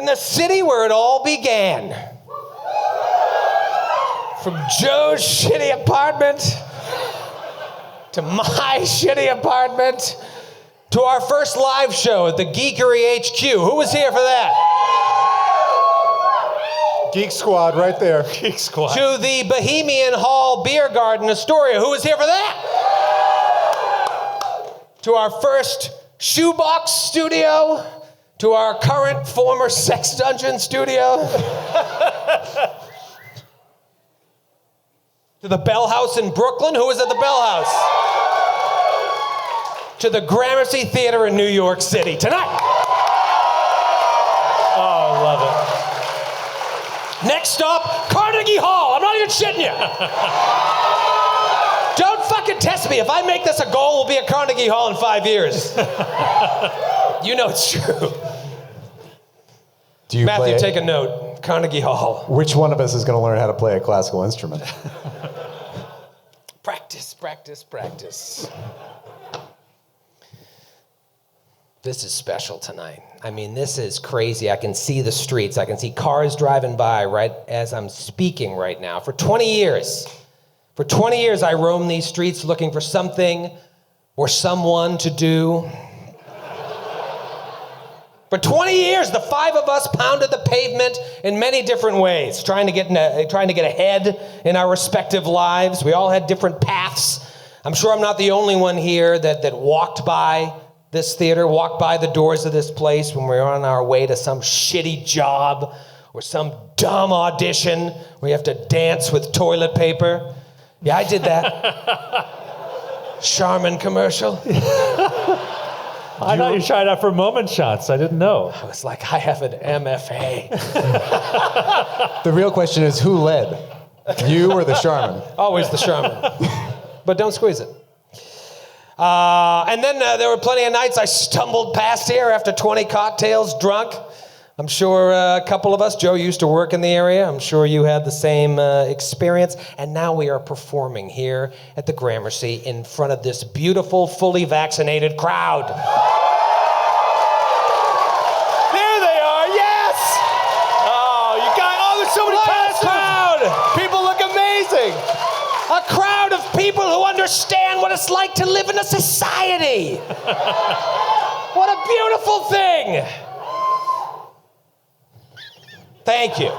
in the city where it all began. From Joe's shitty apartment to my shitty apartment to our first live show at the Geekery HQ. Who was here for that? Geek Squad right there. Geek Squad. To the Bohemian Hall Beer Garden Astoria. Who was here for that? To our first Shoebox studio. To our current former Sex Dungeon studio. To the Bell House in Brooklyn. Who was at the Bell House? To the Gramercy Theatre in New York City tonight. Oh, love it. Next stop, Carnegie Hall. I'm not even shitting you. Don't fucking test me. If I make this a goal, we'll be at Carnegie Hall in 5 years. You know it's true. Do you Matthew, take a note. Carnegie Hall. Which one of us is going to learn how to play a classical instrument? Practice, practice, practice. This is special tonight. I mean, this is crazy. I can see the streets. I can see cars driving by right as I'm speaking right now. For 20 years, I roamed these streets looking for something or someone to do. For 20 years, the five of us pounded the pavement in many different ways, trying to get ahead in our respective lives. We all had different paths. I'm sure I'm not the only one here that walked by this theater, walked by the doors of this place when we were on our way to some shitty job or some dumb audition where you have to dance with toilet paper. Yeah, I did that. Charmin commercial. I thought you tried out for moment shots. I didn't know. I was like, I have an MFA. The real question is, who led? You or the Charmin? Always the Charmin. But don't squeeze it. And then there were plenty of nights I stumbled past here after 20 cocktails drunk. I'm sure a couple of us, Joe used to work in the area. I'm sure you had the same experience. And now we are performing here at the Gramercy in front of this beautiful, fully vaccinated crowd. There they are, yes! Oh, you got, there's so many Crowd! people look amazing. A crowd of people who understand what it's like to live in a society. What a beautiful thing. Thank you.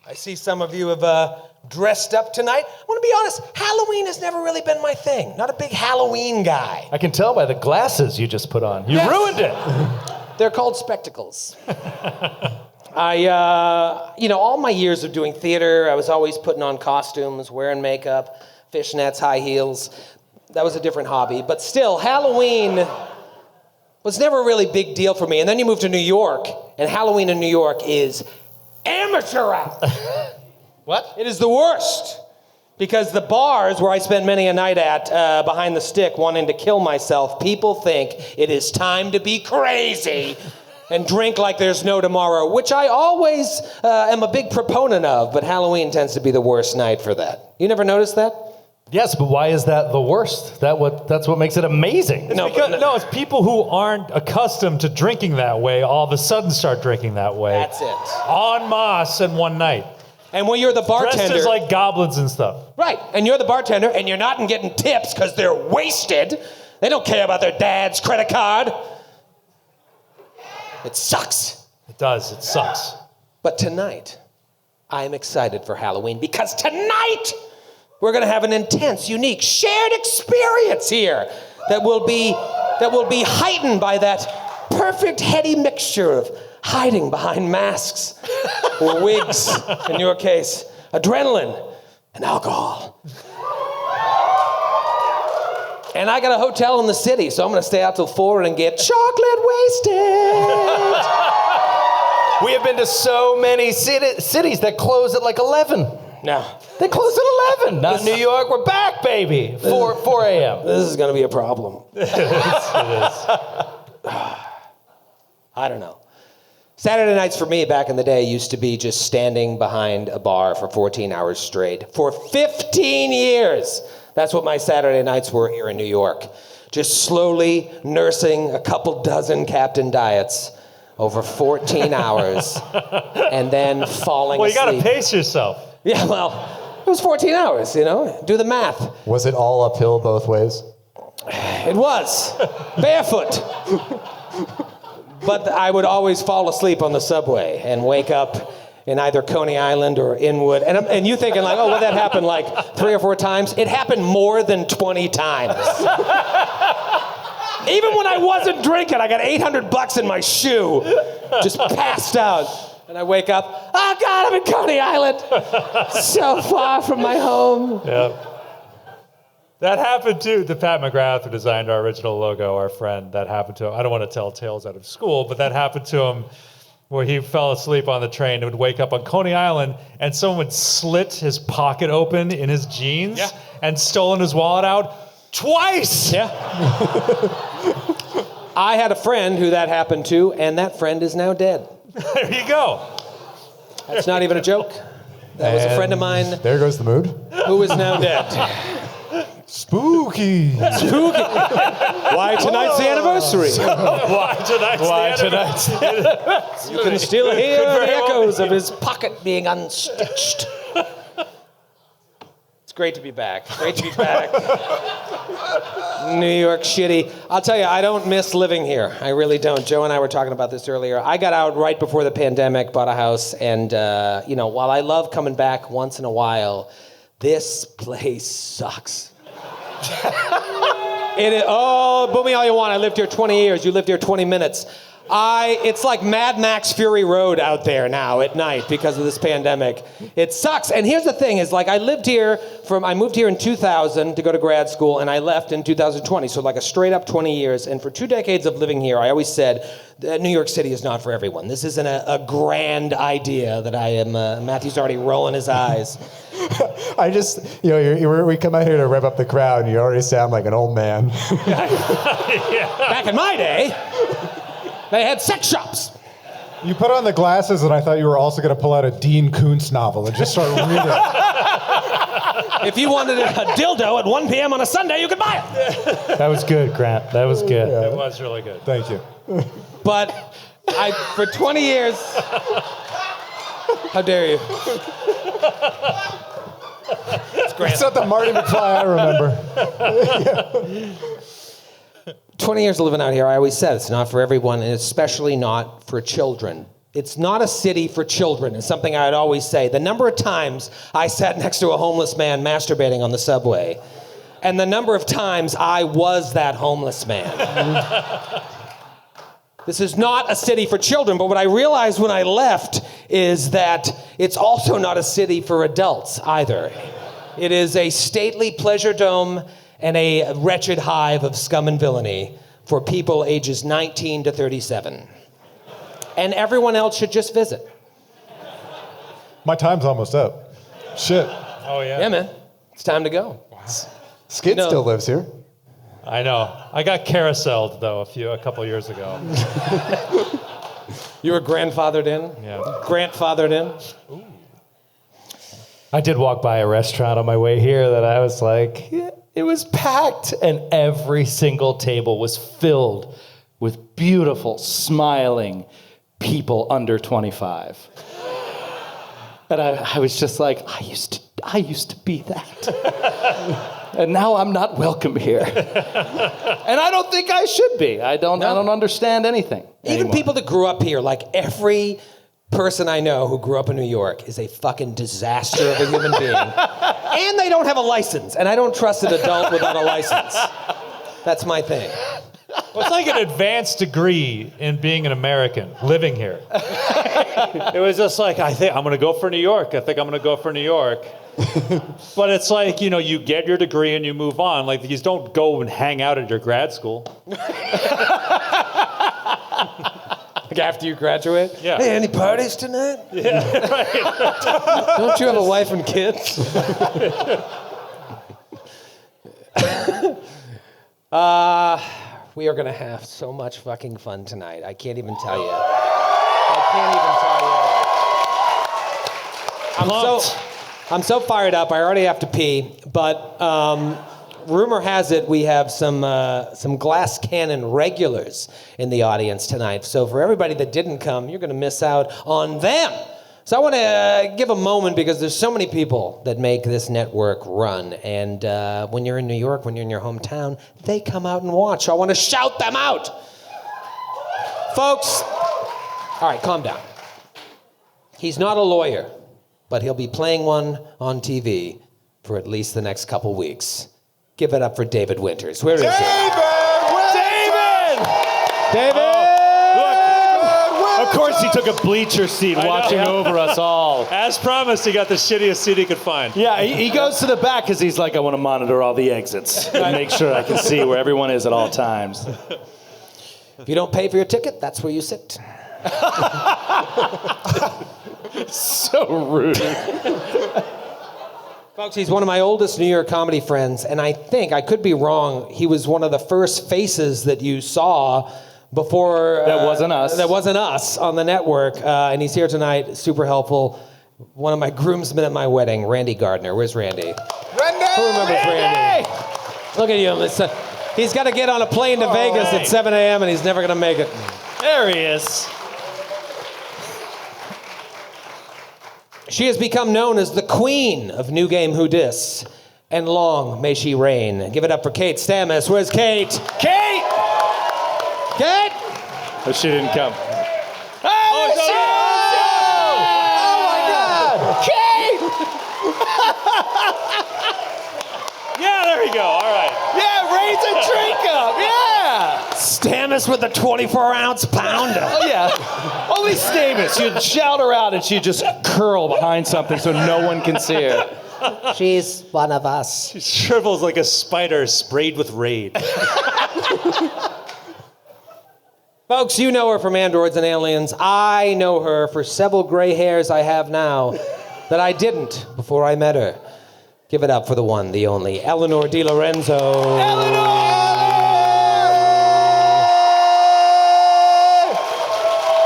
I see some of you have dressed up tonight. I want to be honest, Halloween has never really been my thing. Not a big Halloween guy. I can tell by the glasses you just put on. You ruined it. They're called spectacles. All my years of doing theater, I was always putting on costumes, wearing makeup, fishnets, high heels. That was a different hobby. But still, Halloween was never a really big deal for me. And then you move to New York, and Halloween in New York is amateur hour. What? It is the worst. Because the bars where I spent many a night at behind the stick wanting to kill myself, people think it is time to be crazy and drink like there's no tomorrow, which I always am a big proponent of, but Halloween tends to be the worst night for that. You never noticed that? Yes, but why is that the worst? That's what makes it amazing. It's people who aren't accustomed to drinking that way all of a sudden start drinking that way. That's it. En masse in one night. And when you're the bartender... Dressed as like goblins and stuff. Right, and you're the bartender, and you're not getting tips because they're wasted. They don't care about their dad's credit card. It sucks. It does, it sucks. But tonight, I'm excited for Halloween because tonight we're going to have an intense, unique, shared experience here that will be heightened by that perfect heady mixture of hiding behind masks or wigs, in your case, adrenaline and alcohol. And I got a hotel in the city, so I'm going to stay out till 4 and get chocolate wasted. We have been to so many cities that close at like 11. No. They close at 11. Not New York. We're back, baby. 4 a.m. This is going to be a problem. It is. I don't know. Saturday nights for me back in the day used to be just standing behind a bar for 14 hours straight. For 15 years. That's what my Saturday nights were here in New York. just slowly nursing a couple dozen Captain Diets over 14 hours, and then falling Well, you asleep. got to pace yourself. Yeah, well, it was 14 hours, do the math. Was it all uphill both ways? It was, barefoot. But I would always fall asleep on the subway and wake up in either Coney Island or Inwood. And you thinking like, oh, well, that happened like 3 or 4 times. It happened more than 20 times. Even when I wasn't drinking, I got $800 in my shoe, just passed out. And I wake up, oh God, I'm in Coney Island. So far from my home. Yeah. That happened too to Pat McGrath, who designed our original logo, our friend. That happened to him. I don't want to tell tales out of school, but that happened to him where he fell asleep on the train and would wake up on Coney Island and someone would slit his pocket open in his jeans and stolen his wallet out twice. Yeah. I had a friend who that happened to, and that friend is now dead. There you go. That's not even a joke. That was a friend of mine. There goes the mood. Who is now dead. Spooky. Spooky. Why tonight's the anniversary? Why tonight's the anniversary? You can still hear the echoes of his pocket being unstitched. It's great to be back. Great to be back. New York shitty. I'll tell you, I don't miss living here. I really don't. Joe and I were talking about this earlier. I got out right before the pandemic, bought a house, and while I love coming back once in a while, this place sucks. Boo me all you want. I lived here 20 years. You lived here 20 minutes. It's like Mad Max Fury Road out there now at night because of this pandemic. It sucks. And here's the thing is like I moved here in 2000 to go to grad school and I left in 2020. So like a straight up 20 years. And for 2 decades of living here, I always said that New York City is not for everyone. This isn't a grand idea that I am. Matthew's already rolling his eyes. I just, we come out here to rev up the crowd and you already sound like an old man. Back in my day, they had sex shops. You put on the glasses, and I thought you were also going to pull out a Dean Koontz novel and just start reading. If you wanted a dildo at 1 p.m. on a Sunday, you could buy it. That was good, Grant. That was good. Yeah. It was really good. Thank you. But for 20 years, how dare you? It's not the Marty McFly I remember. 20 years living out here, I always said it's not for everyone, and especially not for children. It's not a city for children. It's something I'd always say. The number of times I sat next to a homeless man masturbating on the subway, and the number of times I was that homeless man. This is not a city for children, but what I realized when I left is that it's also not a city for adults either. It is a stately pleasure dome and a wretched hive of scum and villainy for people ages 19 to 37. And everyone else should just visit. My time's almost up. Shit. Oh, yeah. Yeah, man. It's time to go. Skid still lives here. I know. I got carouseled, though, a couple years ago. You were grandfathered in? Yeah. Grandfathered in? Ooh. I did walk by a restaurant on my way here that I was like, it was packed, and every single table was filled with beautiful, smiling people under 25. And I was just like, I used to be that. And now I'm not welcome here. And I don't think I should be. I don't understand anything Even anymore. people that grew up here, like every person I know who grew up in New York is a fucking disaster of a human being. And they don't have a license. And I don't trust an adult without a license. That's my thing. Well, it's like an advanced degree in being an American, living here. It was just like, I think I'm going to go for New York. I think I'm going to go for New York. But it's like, you get your degree and you move on. Like, you just don't go and hang out at your grad school. Like after you graduate? Yeah. Hey, any parties tonight? Yeah, right. Don't you have a wife and kids? We are going to have so much fucking fun tonight. I can't even tell you. I'm so fired up. I already have to pee, but rumor has it we have some glass cannon regulars in the audience tonight. So for everybody that didn't come, you're going to miss out on them. So I want to give a moment because there's so many people that make this network run. And when you're in New York, when you're in your hometown, they come out and watch. So I want to shout them out. Folks, all right, calm down. He's not a lawyer, but he'll be playing one on TV for at least the next couple weeks. Give it up for David Winters. Where is he? David! Of course he took a bleacher seat watching over us all. As promised, he got the shittiest seat he could find. Yeah, he goes to the back because he's like, I want to monitor all the exits and make sure I can see where everyone is at all times. If you don't pay for your ticket, that's where you sit. So rude. Folks, he's one of my oldest New York comedy friends, and I think, I could be wrong, he was one of the first faces that you saw before... That wasn't us. That wasn't us on the network, and he's here tonight, super helpful. One of my groomsmen at my wedding, Randy Gardner. Where's Randy? Randy! Who remembers Randy? Look at you. He's got to get on a plane to Vegas at 7 a.m., and he's never going to make it. There he is. She has become known as the queen of New Game Who Dis, and long may she reign. Give it up for Kate Stammes. Where's Kate? Kate! Kate! Oh, she didn't come. Oh, Kate! Yeah, there we go. All right. Yeah, raise a drink up. Yeah. Stammes with a 24-ounce pounder. Oh, yeah. Only Stammes. You'd shout her out and she'd just curl behind something so no one can see her. She's one of us. She shrivels like a spider sprayed with Raid. Folks, you know her from Androids and Aliens. I know her for several gray hairs I have now that I didn't before I met her. Give it up for the one, the only, Eleanor DiLorenzo. Eleanor!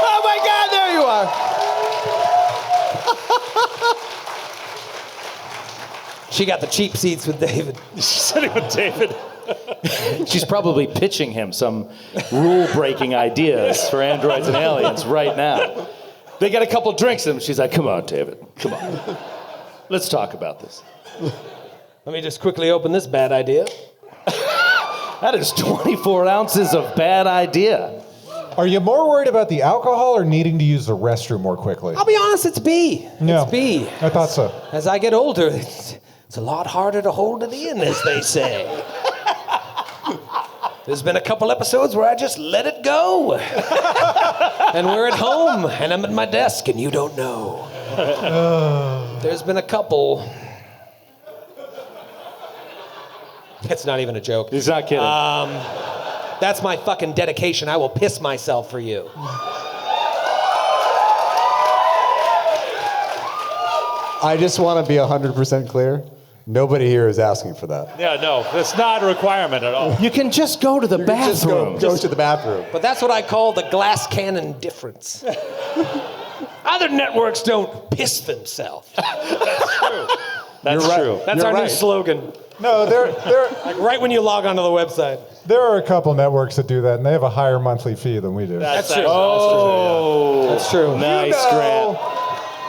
Oh my God, there you are. She got the cheap seats with David. She's sitting with David. She's probably pitching him some rule-breaking ideas for Androids and Aliens right now. They got a couple drinks in them. She's like, come on, David, come on. Let's talk about this. Let me just quickly open this bad idea. That is 24 ounces of bad idea. Are you more worried about the alcohol or needing to use the restroom more quickly? I'll be honest, it's B. No, It's B. I thought so. As I get older, it's a lot harder to hold it in, as they say. There's been a couple episodes where I just let it go. And we're at home, and I'm at my desk, and you don't know. There's been a couple. It's not even a joke. He's not kidding. That's my fucking dedication. I will piss myself for you. I just want to be 100% clear. Nobody here is asking for that. Yeah, no, that's not a requirement at all. You can just go to the Just bathroom. go to the bathroom. But that's what I call the glass cannon difference. Other networks don't piss themselves. That's true. That's You're right. true. That's You're our new right. slogan. No, Like right when you log onto the website. there are a couple networks that do that, and they have a higher monthly fee than we do. That's true. Oh, That's true. nice, You know. Grant.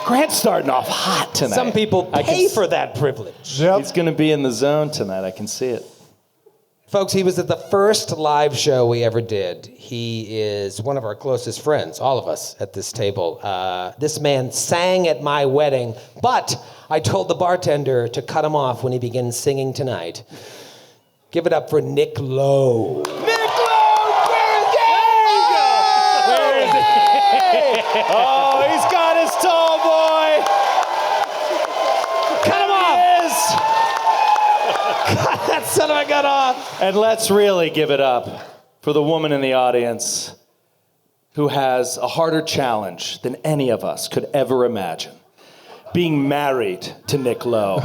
Grant's starting off hot tonight. Some people I can pay s- for that privilege. Yep. He's going to be in the zone tonight. I can see it. Folks, he was at the first live show we ever did. He is one of our closest friends, all of us at this table. This man sang at my wedding, but I told the bartender to cut him off when he begins singing tonight. Give it up for Nick Lowe. Nick Lowe, where is he? Where is he? Oh, he's got his tall boy. Cut him off! Cut that son of a gun off! And let's really give it up for the woman in the audience who has a harder challenge than any of us could ever imagine. Being married to Nick Lowe.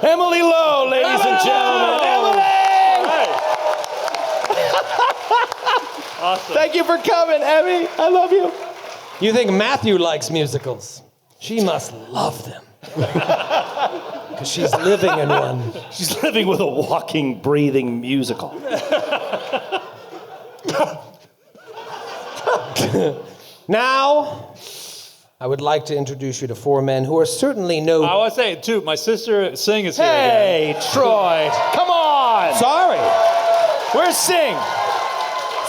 Emily Lowe, ladies and gentlemen. Emily! Awesome. Thank you for coming, Emmy. I love you. You think Matthew likes musicals? She must love them. Because she's living in one. She's living with a walking, breathing musical. Now, I would like to introduce you to 4 men who are certainly no... I want to say, too, my sister Sing is here again. Hey, Troy, come on! Sorry. Where's Sing?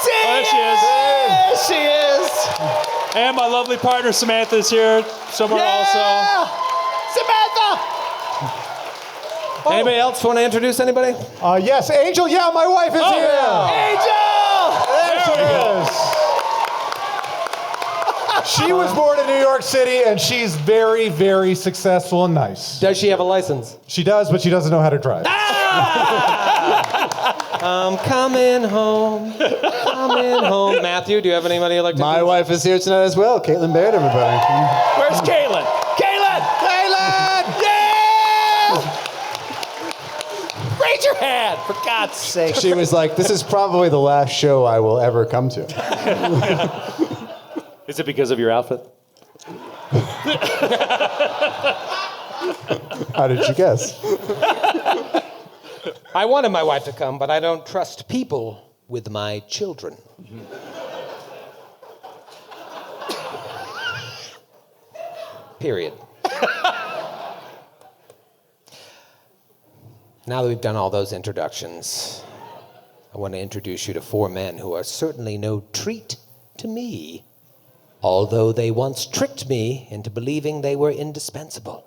Sing! Oh, there she is. There she is! And my lovely partner Samantha is here somewhere also. Samantha! Anybody else want to introduce anybody? Yes, Angel. Yeah, my wife is here. Angel! There she is. She was born in New York City, and she's very, very successful and nice. Does she have a license? She does, but she doesn't know how to drive. I'm coming home. Coming home. Matthew, do you have anybody you'd like to My wife is here tonight as well. Caitlin Baird, everybody. Where's Caitlin? Caitlin! Caitlin! Yeah! Raise your hand, for God's sake. She was like, this is probably the last show I will ever come to. Is it because of your outfit? How did you guess? I wanted my wife to come, but I don't trust people with my children. Period. Now that we've done all those introductions, I want to introduce you to 4 men who are certainly no treat to me, although they once tricked me into believing they were indispensable.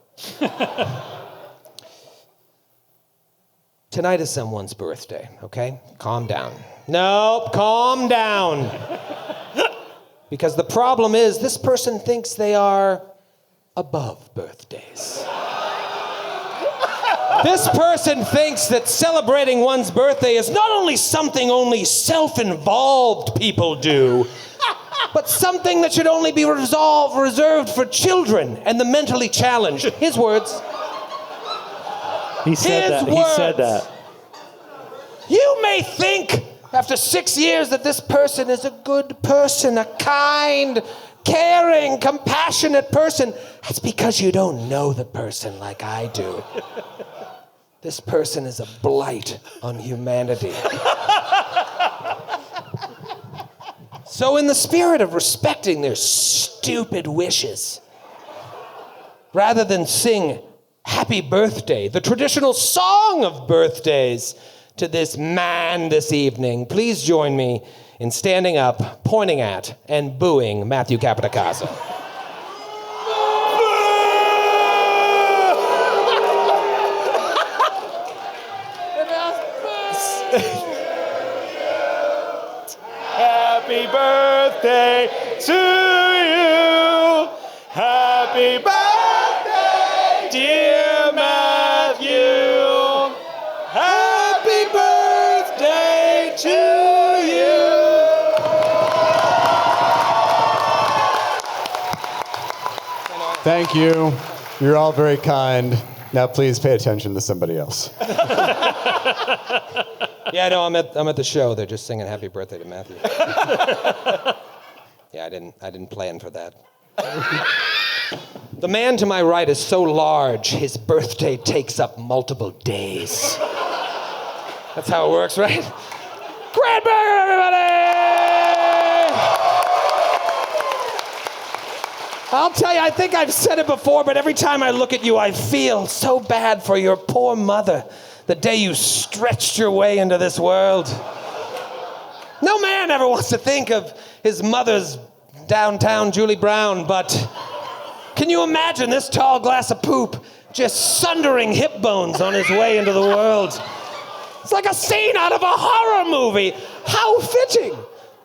Tonight is someone's birthday, okay? Calm down. Nope, calm down. Because the problem is, this person thinks they are above birthdays. This person thinks that celebrating one's birthday is not only something only self-involved people do, but something that should only be reserved for children and the mentally challenged. His words. He said that. He said that. You may think, after 6 years, that this person is a good person, a kind, caring, compassionate person. That's because you don't know the person like I do. This person is a blight on humanity. So in the spirit of respecting their stupid wishes, rather than sing Happy Birthday, the traditional song of birthdays, to this man this evening, please join me in standing up, pointing at, and booing Matthew Capodicasa. Happy birthday to you. Happy birthday, dear Matthew. Happy birthday to you. Thank you. You're all very kind. Now please pay attention to somebody else. Yeah, no, I'm at the show. They're just singing Happy Birthday to Matthew. Yeah, I didn't plan for that. The man to my right is so large, his birthday takes up multiple days. That's how it works, right? Grant Berger, everybody! I'll tell you, I think I've said it before, but every time I look at you, I feel so bad for your poor mother. The day you stretched your way into this world. No man ever wants to think of his mother's downtown Julie Brown, but can you imagine this tall glass of poop just sundering hip bones on his way into the world? It's like a scene out of a horror movie. How fitting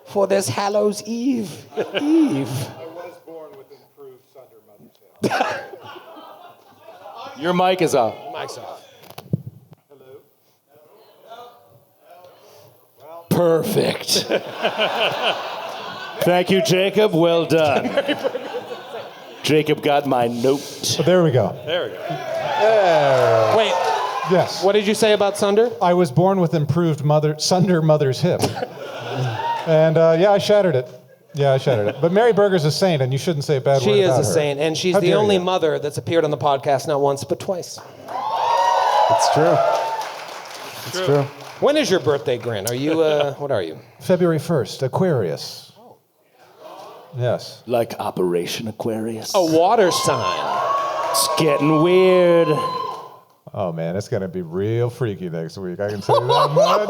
for this Hallows Eve. I was born with improved Sunder Mother's Day. Your mic is off. Mic's off. Perfect. Thank you, Jacob. Well done. Jacob got my note. So there we go. There we go. Wait, Yes. what did you say about Sunder? I was born with improved Sunder mother's hip. And yeah, I shattered it. Yeah, I shouted it. But Mary Berger's a saint, and you shouldn't say a bad word She about is her. a saint, and she's How the dare only you. mother that's appeared on the podcast not once but twice. It's true. It's true. When is your birthday, Grin? Are you, what are you? February 1st, Aquarius. Yes. Like Operation Aquarius. A water sign. It's getting weird. Oh, man, it's going to be real freaky next week. I can tell you that much.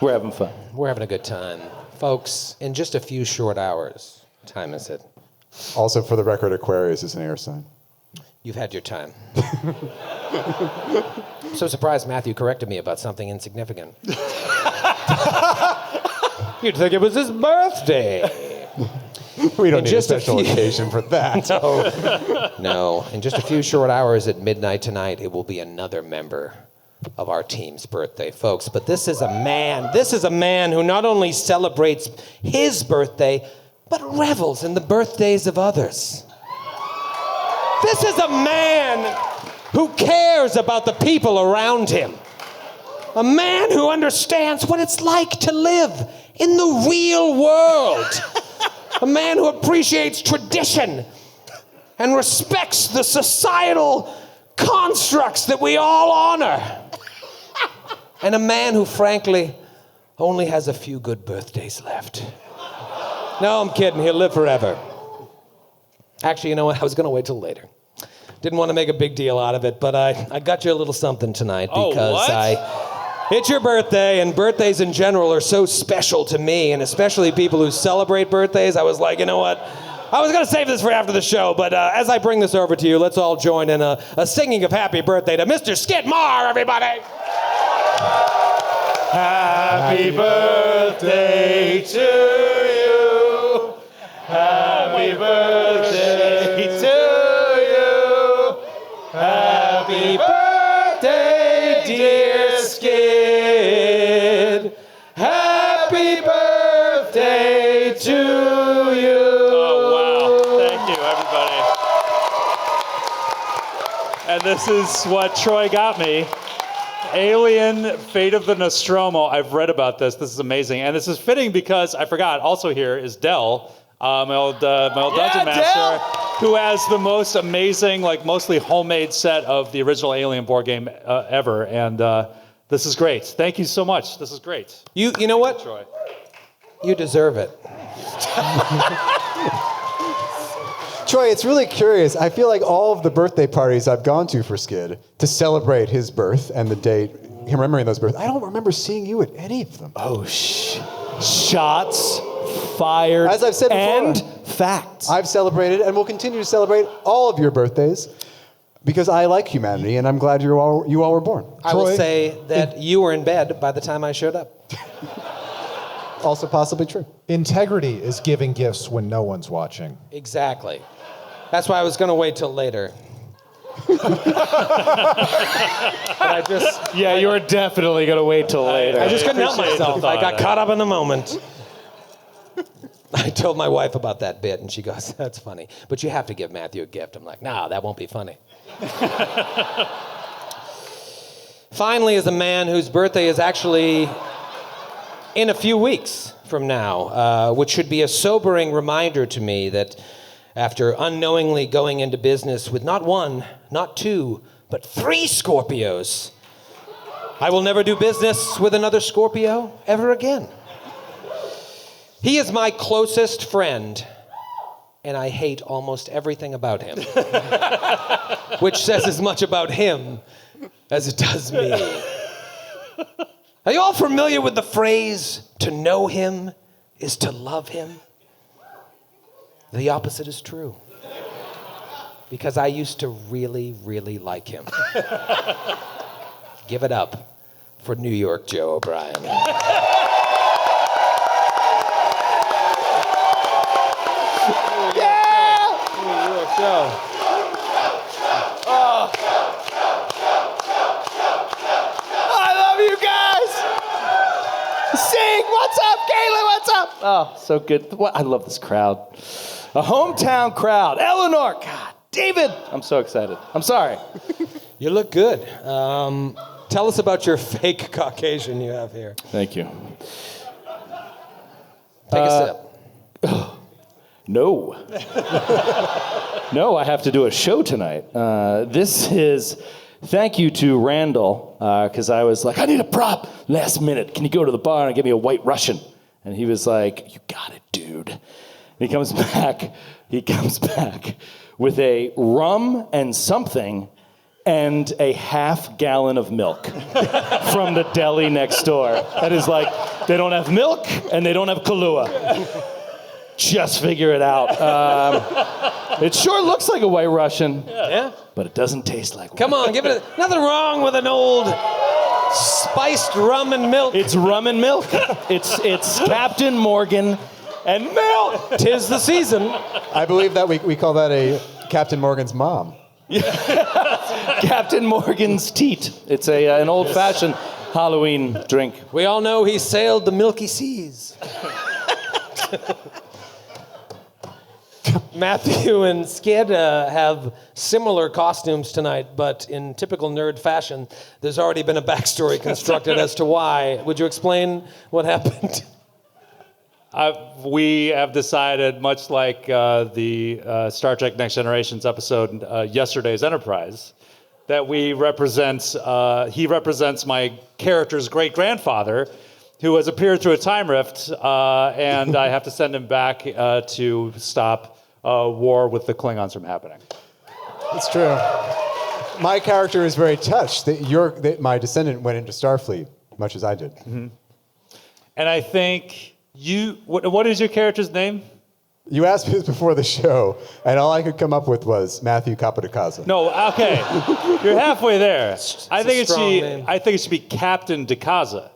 We're having fun. We're having a good time. Folks, in just a few short hours, what time is it? Also, for the record, Aquarius is an air sign. You've had your time. I'm so surprised Matthew corrected me about something insignificant. You'd think it was his birthday. We don't In need a just a special few- occasion for that. No, in just a few short hours at midnight tonight, it will be another member of our team's birthday, folks. But this is a man who not only celebrates his birthday, but revels in the birthdays of others. This is a man who cares about the people around him. A man who understands what it's like to live in the real world. A man who appreciates tradition and respects the societal constructs that we all honor. And a man who, frankly, only has a few good birthdays left. No, I'm kidding. He'll live forever. Actually, you know what? I was going to wait till later. Didn't want to make a big deal out of it, but I got you a little something tonight because it's your birthday, and birthdays in general are so special to me, and especially people who celebrate birthdays. I was like, you know what? I was going to save this for after the show, but as I bring this over to you, let's all join in a singing of happy birthday to Mr. Skid Maher, everybody. Happy birthday to you. Happy birthday to you. Happy birthday, dear Skid. Happy birthday to you. Oh, wow. Thank you, everybody. And this is what Troy got me. Alien Fate of the Nostromo. I've read about this. This is amazing. And this is fitting because I forgot, also here is Dell, my old dungeon master, who has the most amazing, like mostly homemade set of the original Alien board game ever. And this is great. Thank you so much. This is great. You know what? Troy. You deserve it. Troy, it's really curious. I feel like all of the birthday parties I've gone to for Skid to celebrate his birth and the date, him remembering those births, I don't remember seeing you at any of them. Oh, shots fired. As I've said before, and facts. I've celebrated and will continue to celebrate all of your birthdays because I like humanity and I'm glad you all were born. I will Troy, say that you were in bed by the time I showed up. Also possibly true. Integrity is giving gifts when no one's watching. Exactly. That's why I was going to wait till later. But I just... Yeah, you were definitely going to wait till later. I just couldn't help appreciate myself. the I thought. got caught up in the moment. I told my wife about that bit, and she goes, that's funny. But you have to give Matthew a gift. I'm like, nah, that won't be funny. Finally, is a man whose birthday is actually in a few weeks from now, which should be a sobering reminder to me that after unknowingly going into business with not one, not two, but 3 Scorpios, I will never do business with another Scorpio ever again. He is my closest friend, and I hate almost everything about him, which says as much about him as it does me. Are you all familiar with the phrase, to know him is to love him? The opposite is true. Because I used to really, really like him. Give it up for New York Joe O'Brien. I love you guys. Sing, what's up, Kayla, what's up? Oh, so good. I love this crowd. A hometown crowd. Eleanor, God, David. I'm so excited. I'm sorry. You look good. Tell us about your fake Caucasian you have here. Thank you. Take a sip. No. No, I have to do a show tonight. This is thank you to Randall, because I was like, I need a prop last minute. Can you go to the bar and give me a White Russian? And he was like, you got it, dude. And he comes back with a rum and something and a half gallon of milk from the deli next door. That is like, they don't have milk and they don't have Kahlua. Just figure it out. It sure looks like a White Russian. Yeah. But it doesn't taste like one. Come on, give it nothing wrong with an old spiced rum and milk. It's rum and milk. It's Captain Morgan and milk. 'Tis the season. I believe that we call that a Captain Morgan's mom. Captain Morgan's teat. It's an old-fashioned Halloween drink. We all know he sailed the milky seas. Matthew and Skid have similar costumes tonight, but in typical nerd fashion, there's already been a backstory constructed as to why. Would you explain what happened? We have decided, much like the Star Trek Next Generation's episode, Yesterday's Enterprise, that he represents my character's great-grandfather, who has appeared through a time rift, and I have to send him back to stop war with the Klingons from happening. It's true. My character is very touched that my descendant went into Starfleet, much as I did. Mm-hmm. And I think what is your character's name? You asked me this before the show, and all I could come up with was Matthew Capodicasa. No, okay. You're halfway there. I think it should be Captain Dicasa.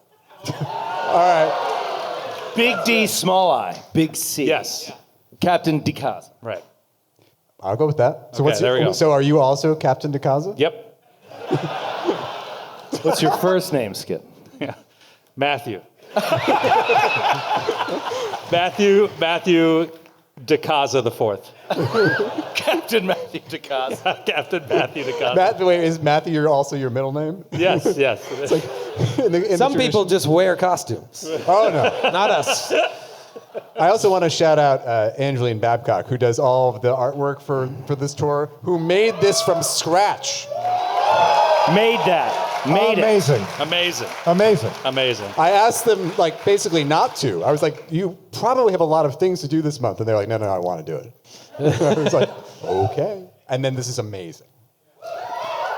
All right. Big D, small I, big C. Yes. Captain Dicasa. Right. I'll go with that. So Okay, there we go. So are you also Captain Dicasa? Yep. What's your first name, Skip? Yeah. Matthew. Matthew Dicasa the Fourth. Captain Matthew Dicasa. Captain Matthew Dicasa. Wait, is Matthew also your middle name? Yes. It's like in the Some people tradition- just wear costumes. Oh no. Not us. I also want to shout out Angeline Babcock, who does all of the artwork for this tour, who made this from scratch. Made that. Made it. Amazing. I asked them, basically not to. I was like, you probably have a lot of things to do this month. And they're like, no, I want to do it. I was like, okay. And then this is amazing.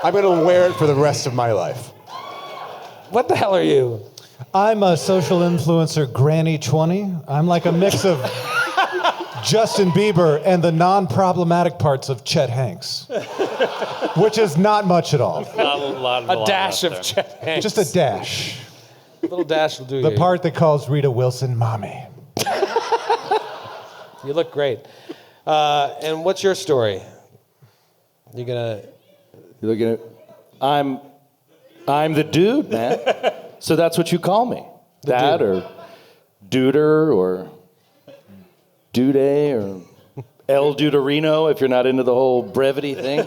I'm going to wear it for the rest of my life. What the hell are you? I'm a social influencer, Granny 20. I'm like a mix of Justin Bieber and the non-problematic parts of Chet Hanks, which is not much at all. A dash of Chet Hanks. Just a dash. A little dash will do The you. part that calls Rita Wilson mommy. You look great. And what's your story? You're looking at. I'm the dude, man. So that's what you call me. That or Duder or Dude or El Duderino if you're not into the whole brevity thing.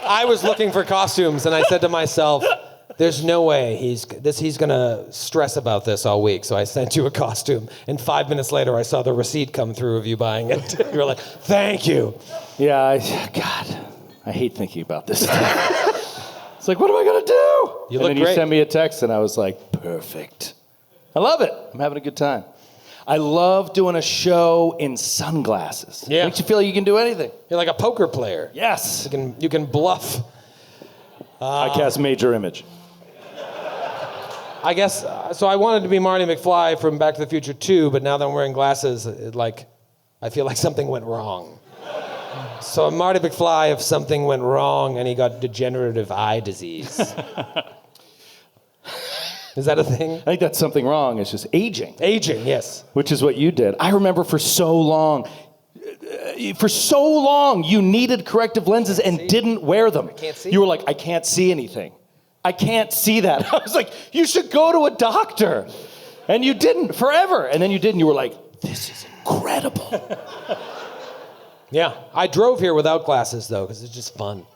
I was looking for costumes, and I said to myself, there's no way he's going to stress about this all week, so I sent you a costume. And 5 minutes later, I saw the receipt come through of you buying it. You were like, thank you. Yeah, I hate thinking about this stuff. It's like, what am I going to do? You look then great. you sent me a text, and I was like, perfect. I love it. I'm having a good time. I love doing a show in sunglasses. Yeah. Makes you feel like you can do anything. You're like a poker player. Yes. You can bluff. I cast Major Image. I guess, so I wanted to be Marty McFly from Back to the Future 2, but now that I'm wearing glasses, I feel like something went wrong. So I'm Marty McFly if something went wrong and he got degenerative eye disease. Is that a thing? I think that's something wrong. It's just aging. Aging, yes. Which is what you did. I remember for so long, you needed corrective lenses and didn't wear them. I can't see. You were like, I can't see anything. I can't see that. I was like, you should go to a doctor. And you didn't forever. And then you did, and you were like, this is incredible. Yeah, I drove here without glasses though, because it's just fun.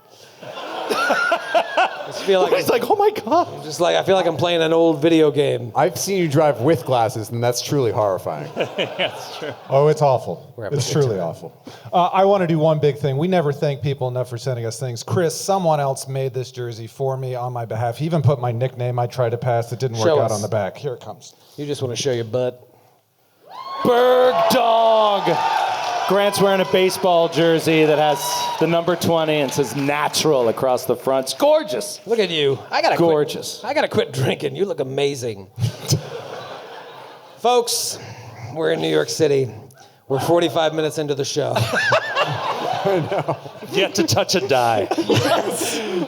I just feel like He's like, oh my God. I feel like I'm playing an old video game. I've seen you drive with glasses, and that's truly horrifying. That's true. Oh, it's awful. having It's a good truly awful. I want to do one big thing. We never thank people enough for sending us things. Chris, someone else made this jersey for me on my behalf. He even put my nickname I tried to pass that didn't work Show out us. on the back. Here it comes. You just want to show your butt. Berg dog. Grant's wearing a baseball jersey that has the number 20 and says natural across the front. It's gorgeous. Look at you. I gotta Gorgeous. I gotta quit drinking. You look amazing. Folks, we're in New York City. We're 45 minutes into the show. Yet to touch a die.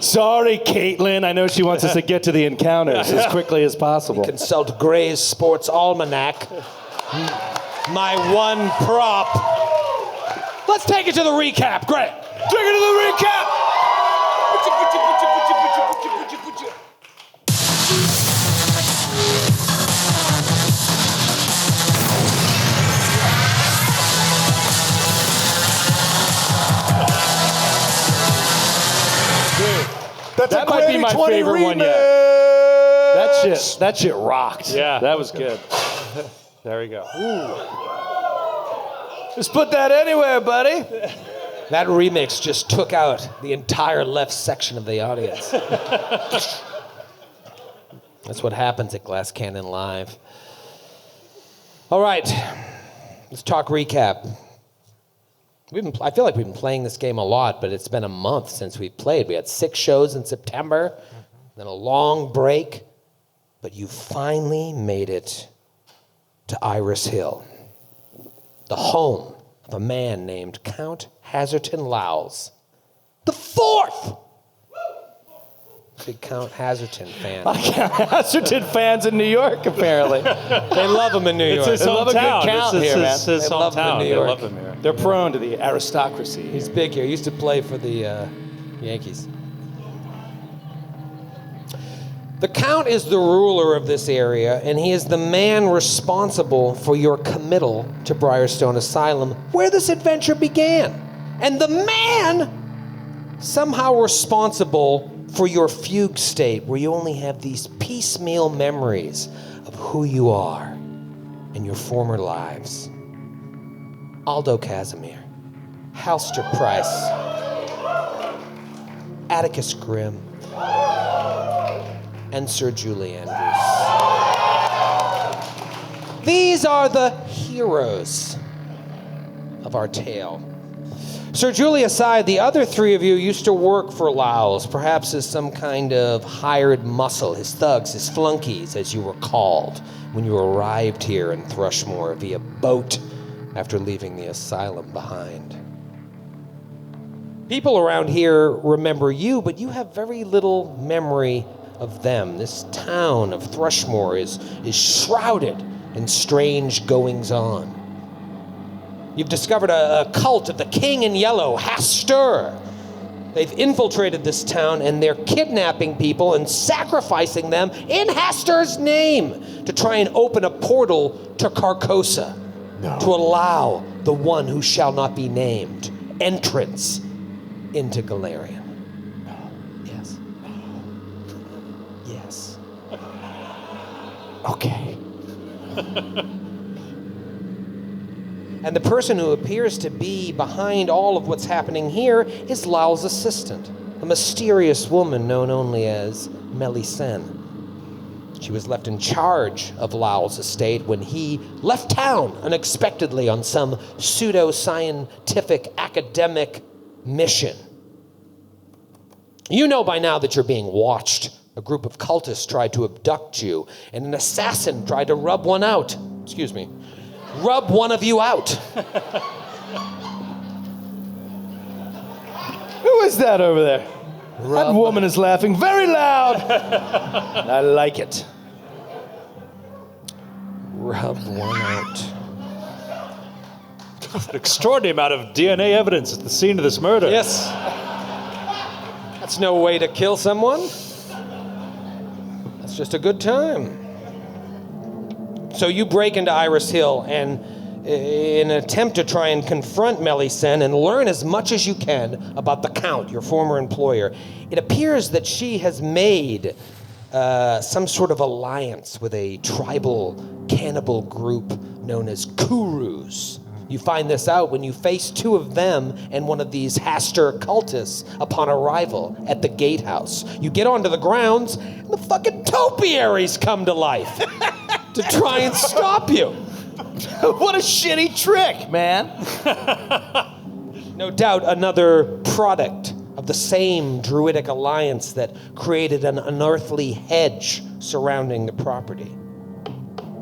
Sorry, Caitlin. I know she wants us to get to the encounters as quickly as possible. Consult Gray's Sports Almanac. My one prop. Let's take it to the recap. Gray, take it to the recap. That's That a might be Granny my 20 favorite one yet. remix. That shit rocked. Yeah. That was good. There we go. Just put that anywhere, buddy. That remix just took out the entire left section of the audience. That's what happens at Glass Cannon Live. All right, let's talk recap. I feel like we've been playing this game a lot, but it's been a month since we played. We had 6 shows in September, then a long break, but you finally made it to Iris Hill, the home of a man named Count Hazerton Lowles, the 4th. Big Count Hazerton fan. Hazerton fans in New York, apparently. They love him in New York. It's his They love a good hometown. count This here, man. is his They love him in hometown. New They York. love him here. They're prone to the aristocracy. He's big here. He used to play for the Yankees. The Count is the ruler of this area, and he is the man responsible for your committal to Briarstone Asylum, where this adventure began. And the man somehow responsible for your fugue state, where you only have these piecemeal memories of who you are and your former lives. Aldo Casimir, Halster Price, Atticus Grimm, and Sir Julie Andrews. These are the heroes of our tale. Sir Julie aside, the other 3 of you used to work for Lowles, perhaps as some kind of hired muscle, his thugs, his flunkies, as you were called, when you arrived here in Thrushmore via boat after leaving the asylum behind. People around here remember you, but you have very little memory of them. This town of Thrushmore is shrouded in strange goings-on. You've discovered a cult of the King in Yellow, Hastur. They've infiltrated this town, and they're kidnapping people and sacrificing them in Hastur's name to try and open a portal to Carcosa, to allow the one who shall not be named entrance into Galarian. Yes. Yes. Okay. And the person who appears to be behind all of what's happening here is Lowell's assistant, a mysterious woman known only as Melisande. She was left in charge of Lowell's estate when he left town unexpectedly on some pseudo-scientific academic mission. You know by now that you're being watched. A group of cultists tried to abduct you, and an assassin tried to rub one of you out. Who is that over there? That woman is laughing very loud. I like it. Rub one out. An extraordinary amount of DNA evidence at the scene of this murder. Yes. That's no way to kill someone. That's just a good time. So you break into Iris Hill, and in an attempt to try and confront Melisande and learn as much as you can about the Count, your former employer. It appears that she has made some sort of alliance with a tribal cannibal group known as Kurus. You find this out when you face two of them and one of these Hastur cultists upon arrival at the gatehouse. You get onto the grounds, and the fucking topiaries come to life to try and stop you. What a shitty trick, man. No doubt another product of the same druidic alliance that created an unearthly hedge surrounding the property.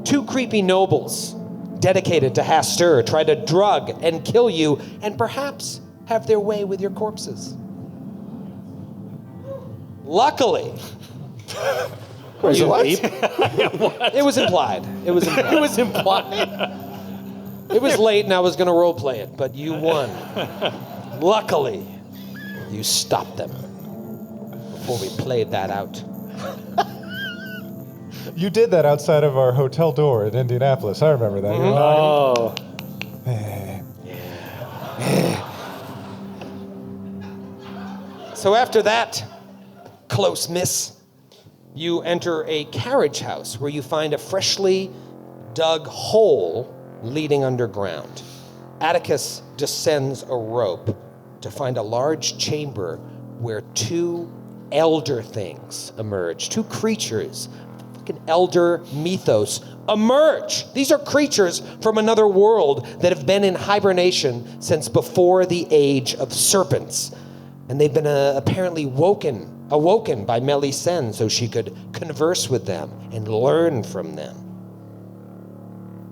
Two creepy nobles dedicated to Hastur try to drug and kill you and perhaps have their way with your corpses. Luckily, Where's it was implied. It was implied. It was implied. It was late and I was going to role play it, but you won. Luckily, you stopped them before we played that out. You did that outside of our hotel door in Indianapolis. I remember that. Oh. So after that close miss, you enter a carriage house where you find a freshly dug hole leading underground. Atticus descends a rope to find a large chamber where two elder things emerge. Two creatures, fucking elder mythos, emerge. These are creatures from another world that have been in hibernation since before the age of serpents. And they've been apparently awoken by Melisande so she could converse with them and learn from them.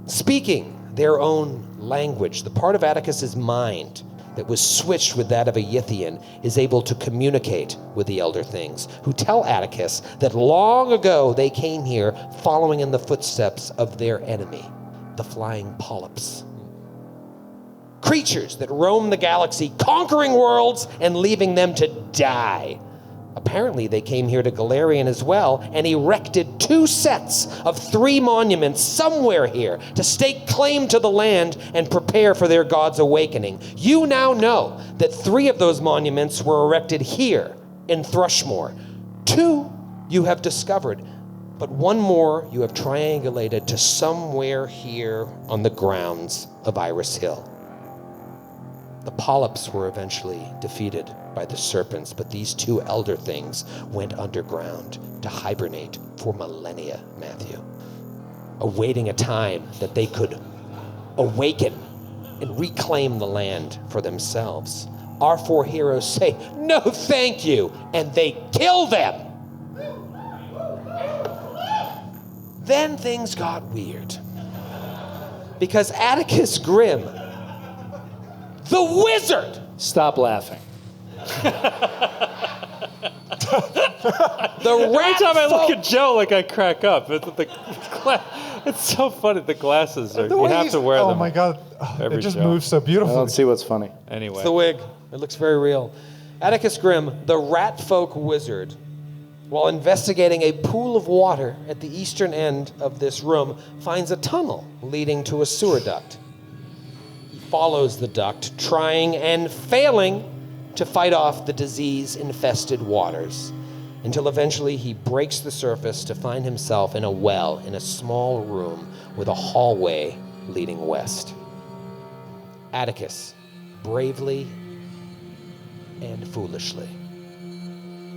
Speaking their own language, the part of Atticus's mind that was switched with that of a Yithian is able to communicate with the elder things, who tell Atticus that long ago they came here following in the footsteps of their enemy, the flying polyps. Creatures that roam the galaxy, conquering worlds and leaving them to die. Apparently, they came here to Galarian as well and erected 2 sets of 3 monuments somewhere here to stake claim to the land and prepare for their god's awakening. You now know that 3 of those monuments were erected here in Thrushmoor. 2 you have discovered, but 1 more you have triangulated to somewhere here on the grounds of Iris Hill. The polyps were eventually defeated by the serpents, but these 2 elder things went underground to hibernate for millennia, Matthew, awaiting a time that they could awaken and reclaim the land for themselves. Our 4 heroes say, "No, thank you," and they kill them. Then things got weird, because Atticus Grimm, the wizard. Stop laughing. The Every time I look at Joe, like I crack up. It's so funny. The glasses are. You have to wear them. Oh my God! Every It just show. moves so I beautifully. don't see what's funny. Anyway. It's the wig. It looks very real. Atticus Grimm, the rat folk wizard, while investigating a pool of water at the eastern end of this room, finds a tunnel leading to a sewer duct. He follows the duct, trying and failing to fight off the disease-infested waters, until eventually he breaks the surface to find himself in a well in a small room with a hallway leading west. Atticus, bravely and foolishly,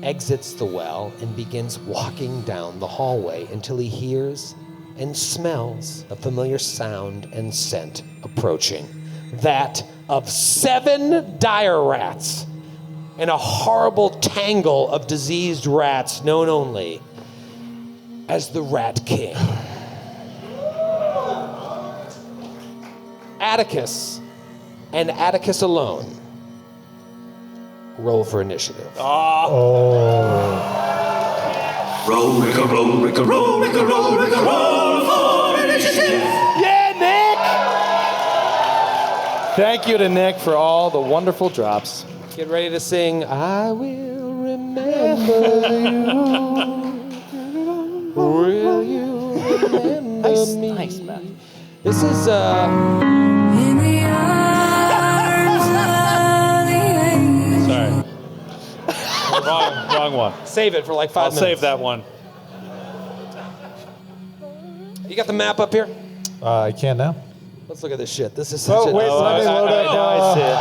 exits the well and begins walking down the hallway until he hears and smells a familiar sound and scent approaching. That of 7 dire rats and a horrible tangle of diseased rats known only as the Rat King. Atticus, and Atticus alone, roll for initiative. Roll, Ricker, roll, Ricker, roll, Ricker, roll, Ricker, roll for initiative. Yeah, Nick! Thank you to Nick for all the wonderful drops. Get ready to sing, I will remember you. Will you remember me? Nice, man. This is In the arms of the Sorry. Wrong one. save it for like 5 I'll minutes. save that one. You got the map up here? I can now. Let's look at this shit. This is such Oh, a... wait, let me load up. Now I see it.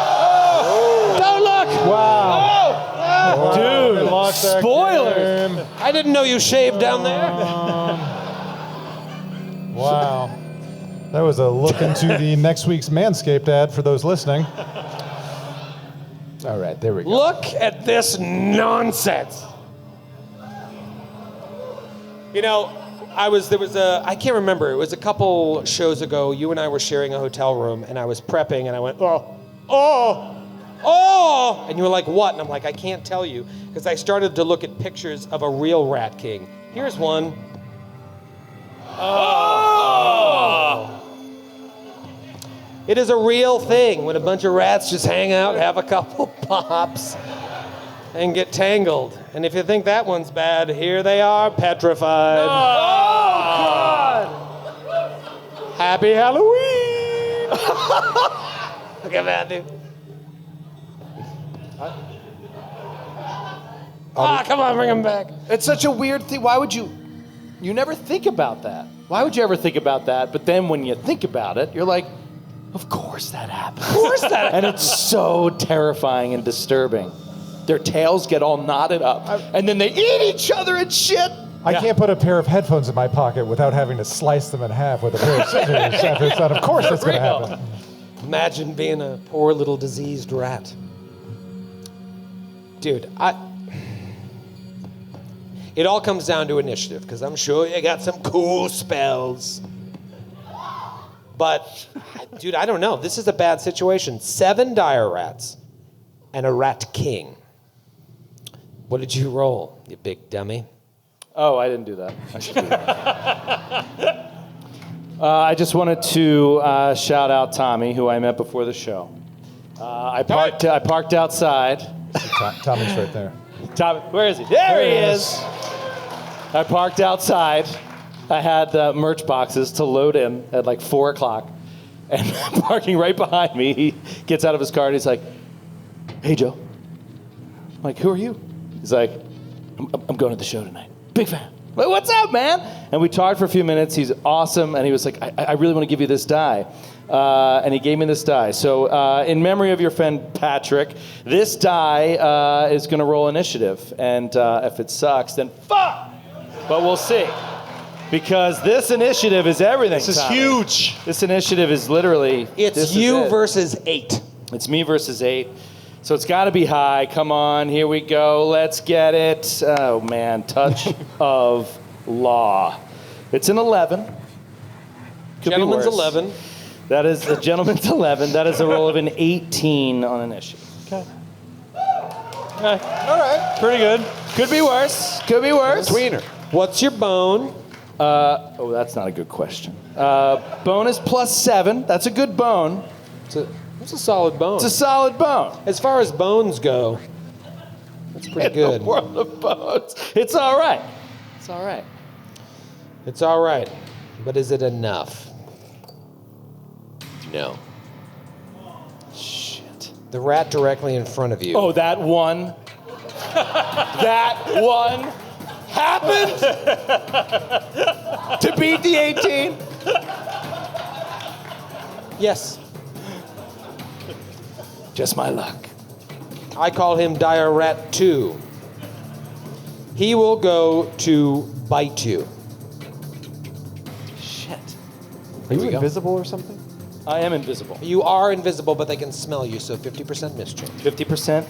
Don't look! Wow. Dude, We lost that spoilers. game. I didn't know you shaved down there. Wow. That was a look into the next week's Manscaped ad for those listening. All right, there we go. Look at this nonsense. You know, I can't remember, it was a couple shows ago, you and I were sharing a hotel room, and I was prepping, and I went, oh, and you were like, what? And I'm like, I can't tell you, because I started to look at pictures of a real Rat King. Here's one. It is a real thing when a bunch of rats just hang out, have a couple pops, and get tangled. And if you think that one's bad, here they are, petrified. Oh, God! Happy Halloween! Look at that, dude. Come on, bring him back. It's such a weird thing. Why would you never think about that? Why would you ever think about that? But then when you think about it, you're like, of course that happens. Of course that happens. And it's so terrifying and disturbing. Their tails get all knotted up, and then they eat each other and shit. I can't put a pair of headphones in my pocket without having to slice them in half with a pair of scissors after it's done. Of course that's going to happen. Imagine being a poor little diseased rat. Dude, it all comes down to initiative, because I'm sure you got some cool spells. But, dude, I don't know. This is a bad situation. 7 dire rats and a rat king. What did you roll, you big dummy? Oh, I didn't do that. I should do that. I just wanted to shout out Tommy, who I met before the show. I parked outside. Tommy's right there. Tommy, where is he? There he is. I parked outside. I had merch boxes to load in at like 4 o'clock. And parking right behind me, he gets out of his car and he's like, hey, Joe. I'm like, who are you? He's like, I'm going to the show tonight. Big fan. I'm like, what's up, man? And we talked for a few minutes. He's awesome. And he was like, I really want to give you this die. And he gave me this die. So in memory of your friend Patrick, this die is going to roll initiative. And if it sucks, then fuck. But we'll see. Because this initiative is everything. This is Tommy. huge. This initiative is literally... It's this is you it. versus 8. It's me versus 8. So it's got to be high. Come on, here we go. Let's get it. Oh, man. Touch of law. It's an 11. Could Gentleman's be worse. 11. That is a gentleman's 11. That is a roll of an 18 on initiative. Okay. All right. Pretty good. Could be worse. Could be worse. Tweener. What's your bone? Oh, that's not a good question. Bone is +7. That's a good bone. It's a solid bone. It's a solid bone. As far as bones go, that's pretty good. The world of bones. It's all right. It's all right. It's all right. But is it enough? No. Shit. The rat directly in front of you. Oh, that one. That one happened to beat the 18. Yes. Just my luck. I call him Dire Rat 2. He will go to bite you. Shit. Are you invisible or something? I am invisible. You are invisible, but they can smell you, so 50% mischance. 50%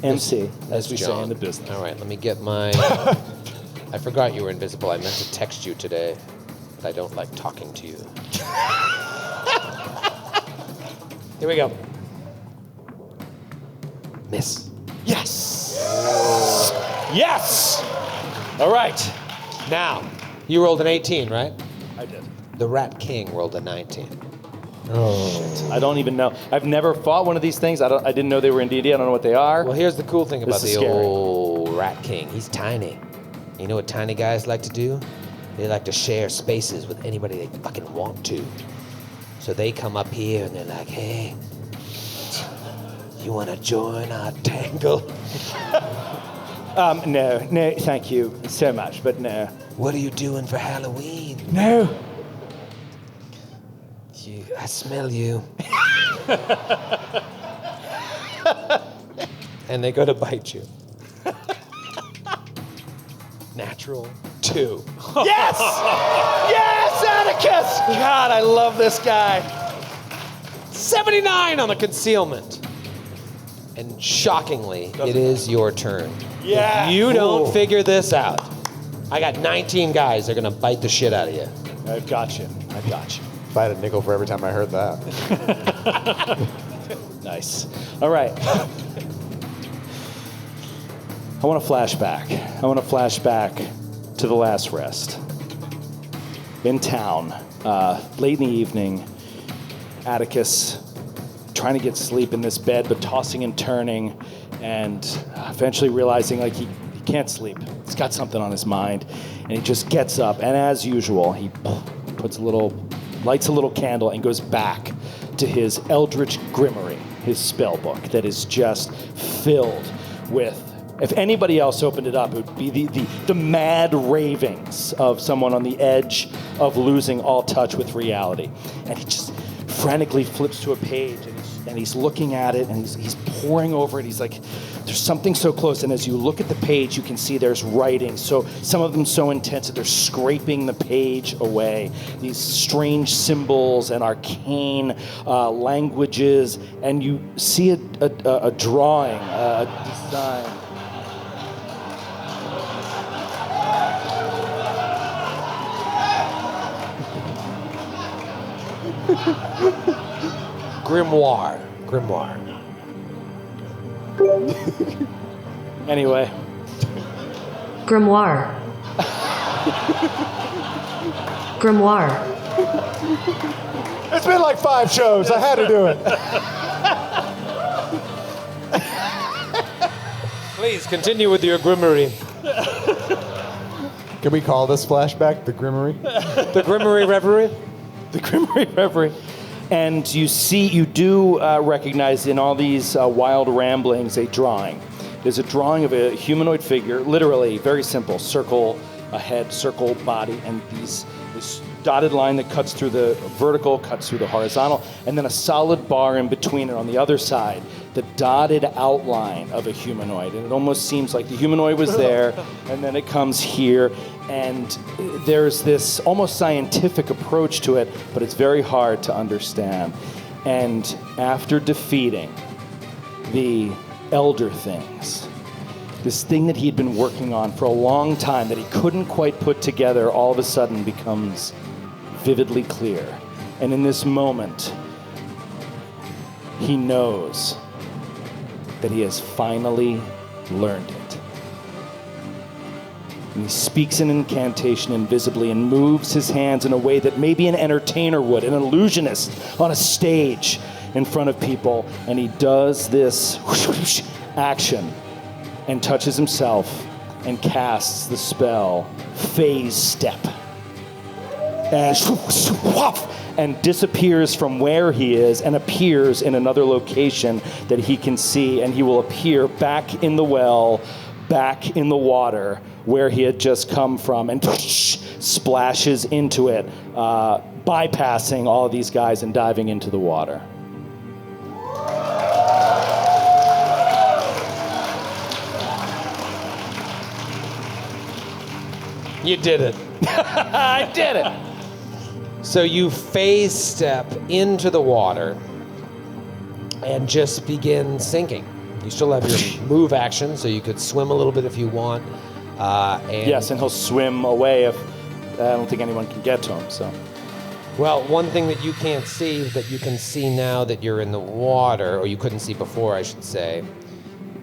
MC, as we say John. in the business. All right, let me get my... I forgot you were invisible. I meant to text you today, but I don't like talking to you. Here we go. Miss. Yes. Yes. All right. Now, you rolled an 18, right? I did. The Rat King rolled a 19. I don't even know. I've never fought one of these things. I didn't know they were in D&D. I don't know what they are. Well, here's the cool thing about This is the scary. old Rat King. He's tiny. You know what tiny guys like to do? They like to share spaces with anybody they fucking want to. So they come up here and they're like, hey, you want to join our tangle? No, thank you so much, but no. What are you doing for Halloween? No. I smell you. And they go to bite you. Natural 2. Yes! Yes, Atticus! God, I love this guy. 79 on the concealment. And shockingly, it is your turn. Yeah. If you don't figure this out, I got 19 guys that are going to bite the shit out of you. I've got you. I've got you. If I had a nickel for every time I heard that. Nice. All right. I want to flash back. I want to flash back to the last rest. In town, late in the evening, Atticus trying to get sleep in this bed, but tossing and turning, and eventually realizing like he can't sleep. He's got something on his mind, and he just gets up, and as usual, he lights a little candle and goes back to his Eldritch Gramercy, his spell book that is just filled with. If anybody else opened it up, it would be the mad ravings of someone on the edge of losing all touch with reality. And he just frantically flips to a page, and he's looking at it, and he's poring over it. He's like, there's something so close. And as you look at the page, you can see there's writing. So some of them so intense that they're scraping the page away. These strange symbols and arcane languages. And you see a drawing, a design. Grimoire. Anyway. Grimoire. It's been like 5 shows. I had to do it. Please continue with your Gramercy. Can we call this flashback the Gramercy? The Gramercy Reverie? The Gramercy Reverie. And you do recognize in all these wild ramblings a drawing. There's a drawing of a humanoid figure, literally very simple, circle a head, circle body, and this dotted line that cuts through the vertical, cuts through the horizontal, and then a solid bar in between it on the other side, the dotted outline of a humanoid. And it almost seems like the humanoid was there, and then it comes here, and there's this almost scientific approach to it, but it's very hard to understand. And after defeating the elder things, this thing that he'd been working on for a long time that he couldn't quite put together all of a sudden becomes vividly clear. And in this moment, he knows that he has finally learned it. And he speaks an incantation invisibly and moves his hands in a way that maybe an entertainer would, an illusionist on a stage in front of people. And he does this action and touches himself and casts the spell Phase Step. And disappears from where he is and appears in another location that he can see, and he will appear back in the well, back in the water where he had just come from, and splashes into it, bypassing all of these guys and diving into the water. You did it. I did it! So you phase step into the water and just begin sinking. You still have your move action, so you could swim a little bit if you want. Yes, and he'll swim away if I don't think anyone can get to him. So, Well, one thing that you can't see, that you can see now that you're in the water, or you couldn't see before, I should say.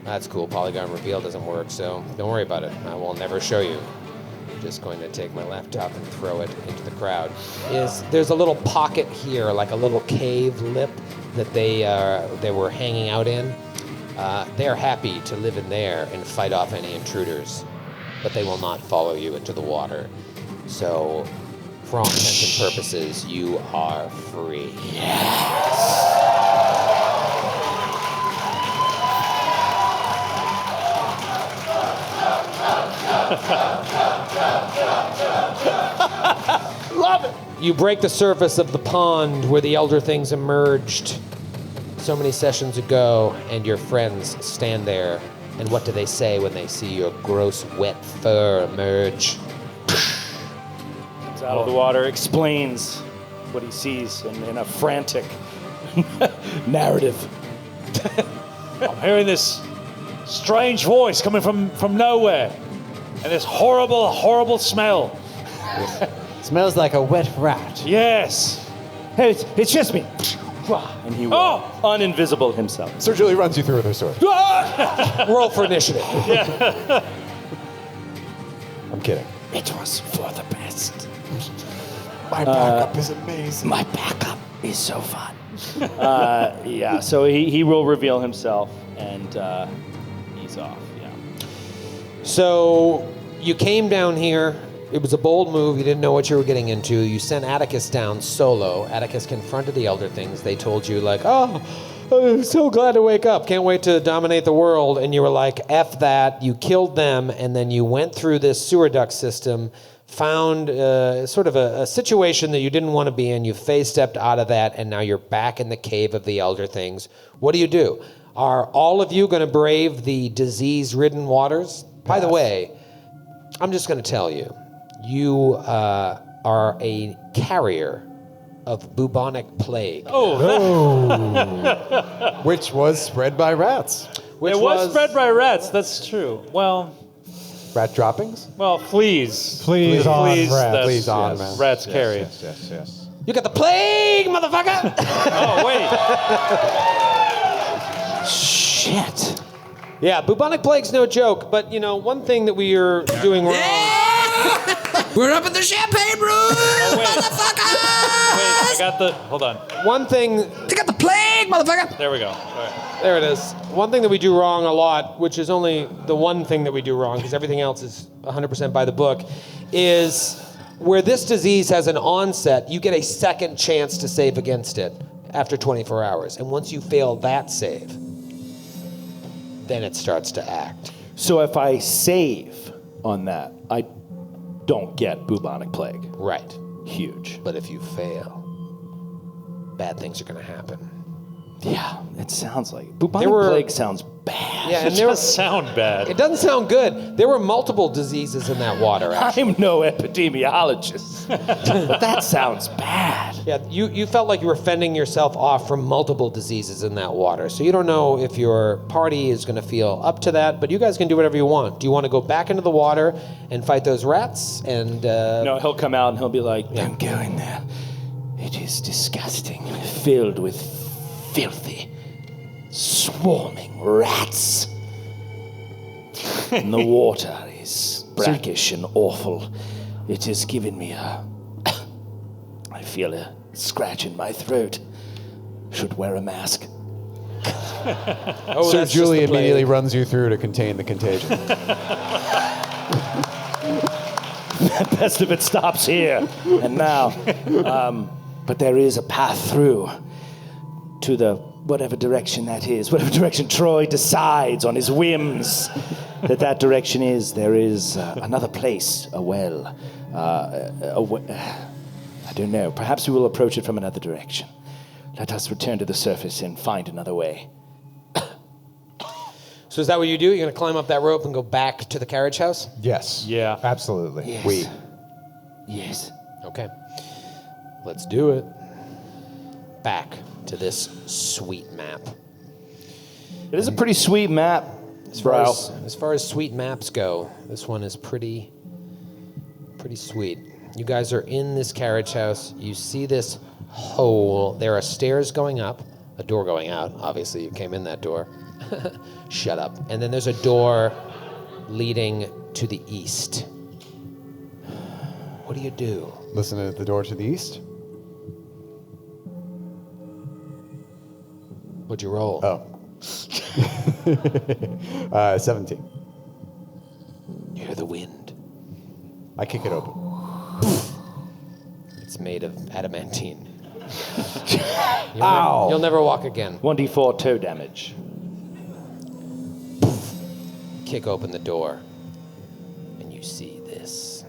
That's cool. Polygon reveal doesn't work, so don't worry about it. I will never show you. Just going to take my laptop and throw it into the crowd. There's a little pocket here, like a little cave lip that they were hanging out in. They are happy to live in there and fight off any intruders, but they will not follow you into the water. So, for all intents and purposes, you are free. Love it. You break the surface of the pond where the Elder Things emerged so many sessions ago, and your friends stand there. And what do they say when they see your gross, wet fur emerge? Comes out of the water, explains what he sees in a frantic narrative. I'm hearing this strange voice coming from nowhere, and this horrible, horrible smell. Smells like a wet rat. Yes. Hey, it's just me. And he will uninvisible himself. Sir Julie runs you through with her sword. Roll for initiative. I'm kidding. It was for the best. My backup is amazing. My backup is so fun. Yeah, so he will reveal himself, and he's off. Yeah. So you came down here. It was a bold move. You didn't know what you were getting into. You sent Atticus down solo. Atticus confronted the Elder Things. They told you, like, oh, I'm so glad to wake up. Can't wait to dominate the world. And you were like, F that. You killed them, and then you went through this sewer duct system, found sort of a situation that you didn't want to be in. You phase-stepped out of that, and now you're back in the cave of the Elder Things. What do? Are all of you going to brave the disease-ridden waters? By the way, I'm just going to tell you. You are a carrier of bubonic plague. Which was spread by rats. Which It was spread by rats. That's true. Well, Rat droppings? fleas. Fleas on rats. Fleas on rats. Rats carry. Yes. You got the plague, motherfucker! Oh wait. Shit. Yeah, bubonic plague's no joke, but you know, one thing that we are doing wrong. We're up in the champagne room, motherfucker! Wait, I got the. Hold on. One thing, They got the plague, motherfucker! There we go. All right. there it is. One thing that we do wrong a lot, which is only the one thing that we do wrong, because everything else is 100% by the book, is where this disease has an onset, you get a second chance to save against it after 24 hours. And once you fail that save, then it starts to act. So if I save on that, I don't get bubonic plague. Right. Huge. But if you fail, bad things are going to happen. Yeah, it sounds like it. Bubonic There were- plague sounds bad. Yeah, It and there, does sound bad. it doesn't sound good. There were multiple diseases in that water, actually. I'm no epidemiologist, but that sounds bad. Yeah, you felt like you were fending yourself off from multiple diseases in that water. So you don't know if your party is going to feel up to that, but you guys can do whatever you want. Do you want to go back into the water and fight those rats? And No, he'll come out and he'll be like, "Don't go in there. It is disgusting, filled with filthy, swarming rats. And the water is brackish and awful. It has given me I feel a scratch in my throat. Should wear a mask." oh, Sir that's just Julie the plague. immediately runs you through to contain the contagion. Best if it stops here and now. But there is a path through to the whatever direction that is, whatever direction Troy decides on his whims that direction is. There is another place, a well. I don't know. Perhaps we will approach it from another direction. Let us return to the surface and find another way. So is that what you do? You're going to climb up that rope and go back to the carriage house? Yes. Yeah. Absolutely. Yes. Yes. Okay. Let's do it. Back to this sweet map. It is a pretty sweet map. As far as sweet maps go, this one is pretty sweet. You guys are in this carriage house. You see this hole. There are stairs going up, a door going out. Obviously, you came in that door. Shut up. And then there's a door leading to the east. What do you do? Listen at the door to the east. What'd you roll? Oh. 17. You hear the wind. I kick it open. It's made of adamantine. You'll never walk again. 1d4 toe damage. Kick open the door, and you see this.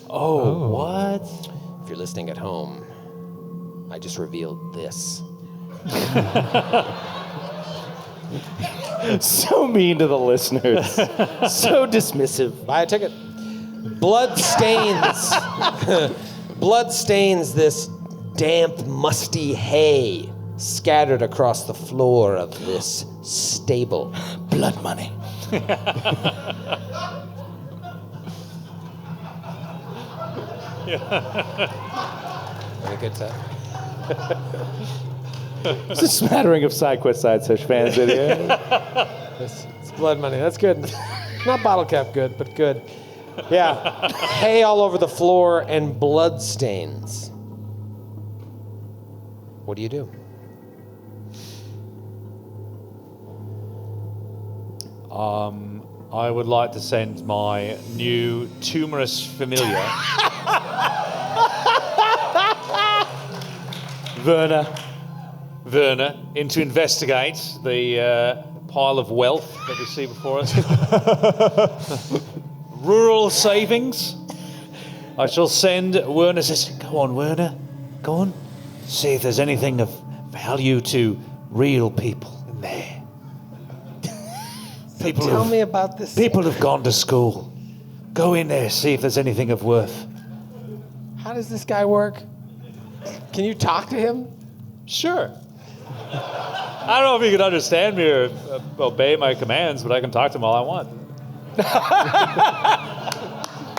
Oh, what? If you're listening at home, I just revealed this. So mean to the listeners. So dismissive. Buy a ticket. Blood stains. Blood stains this damp, musty hay scattered across the floor of this stable. Blood money. Very good set. It's a smattering of SideQuest Side Search fans in here. It's blood money. That's good. Not bottle cap good, but good. Yeah. Hay all over the floor and blood stains. What do you do? I would like to send my new tumorous familiar, Werner, in to investigate the pile of wealth that we see before us. Rural savings. I shall send Werner. Says, go on, Werner. Go on. See if there's anything of value to real people in there. Tell me about this. People have gone to school. Go in there, see if there's anything of worth. How does this guy work? Can you talk to him? Sure. I don't know if he can understand me or obey my commands, but I can talk to him all I want.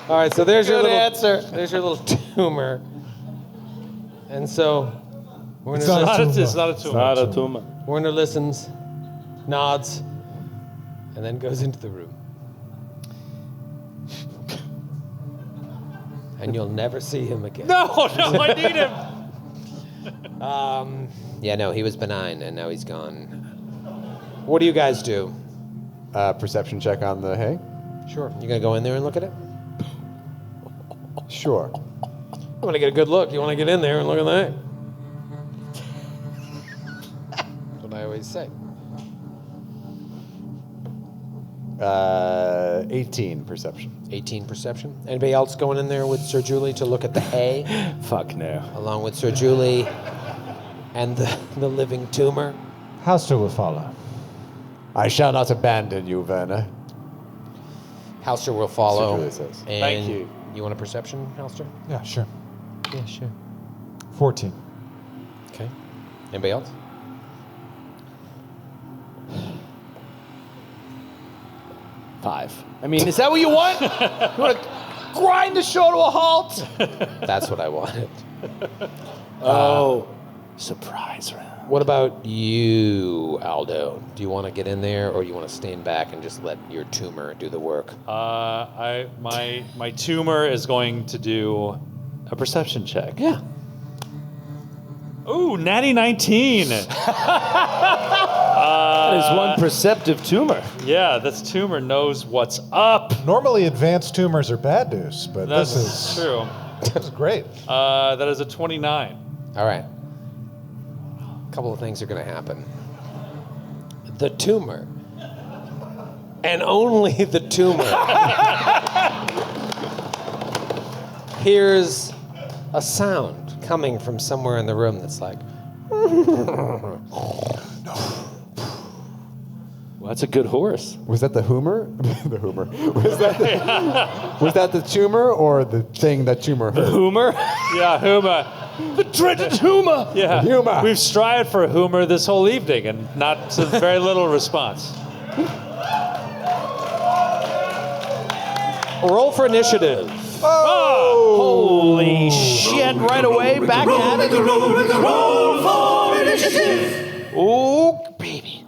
All right, so there's your Good little answer. There's your little tumor. And so It's not a tumor. It's not a tumor. Not a tumor. Werner listens, nods, and then goes into the room. And you'll never see him again. No, I need him. Yeah, no, he was benign, and now he's gone. What do you guys do? Perception check on the hay? Sure. You gonna go in there and look at it? Sure. I want to get a good look. You want to get in there and look at that? That's what I always say. 18 perception. 18 perception. Anybody else going in there with Sir Julie to look at the hay? Fuck no. Along with Sir Julie and the living tumor? Halster will follow. I shall not abandon you, Werner. Halster will follow. Sir Julie says. And Thank you. You want a perception, Halster? Yeah, sure. Yeah, sure. 14. Okay. Anybody else? Five. I mean, is that what you want? You want to grind the show to a halt? That's what I wanted. Surprise round. What about you, Aldo? Do you want to get in there, or you want to stand back and just let your tumor do the work? My tumor is going to do a perception check. Yeah. Ooh, natty 19. That is one perceptive tumor. Yeah, this tumor knows what's up. Normally, advanced tumors are bad news, but That's this is true. This is great. That is a 29. All right. A couple of things are going to happen. The tumor, and only the tumor, hears a sound coming from somewhere in the room that's like, Well, that's a good horse. Was that the humor? The humor. Was that the tumor or the thing that tumor heard? Humor? Yeah, humor. The dreaded humor! Yeah, Humor. We've strived for humor this whole evening and not to very little response. roll for initiative. Holy shit, right away, back at it. Roll for initiative. Oh, baby.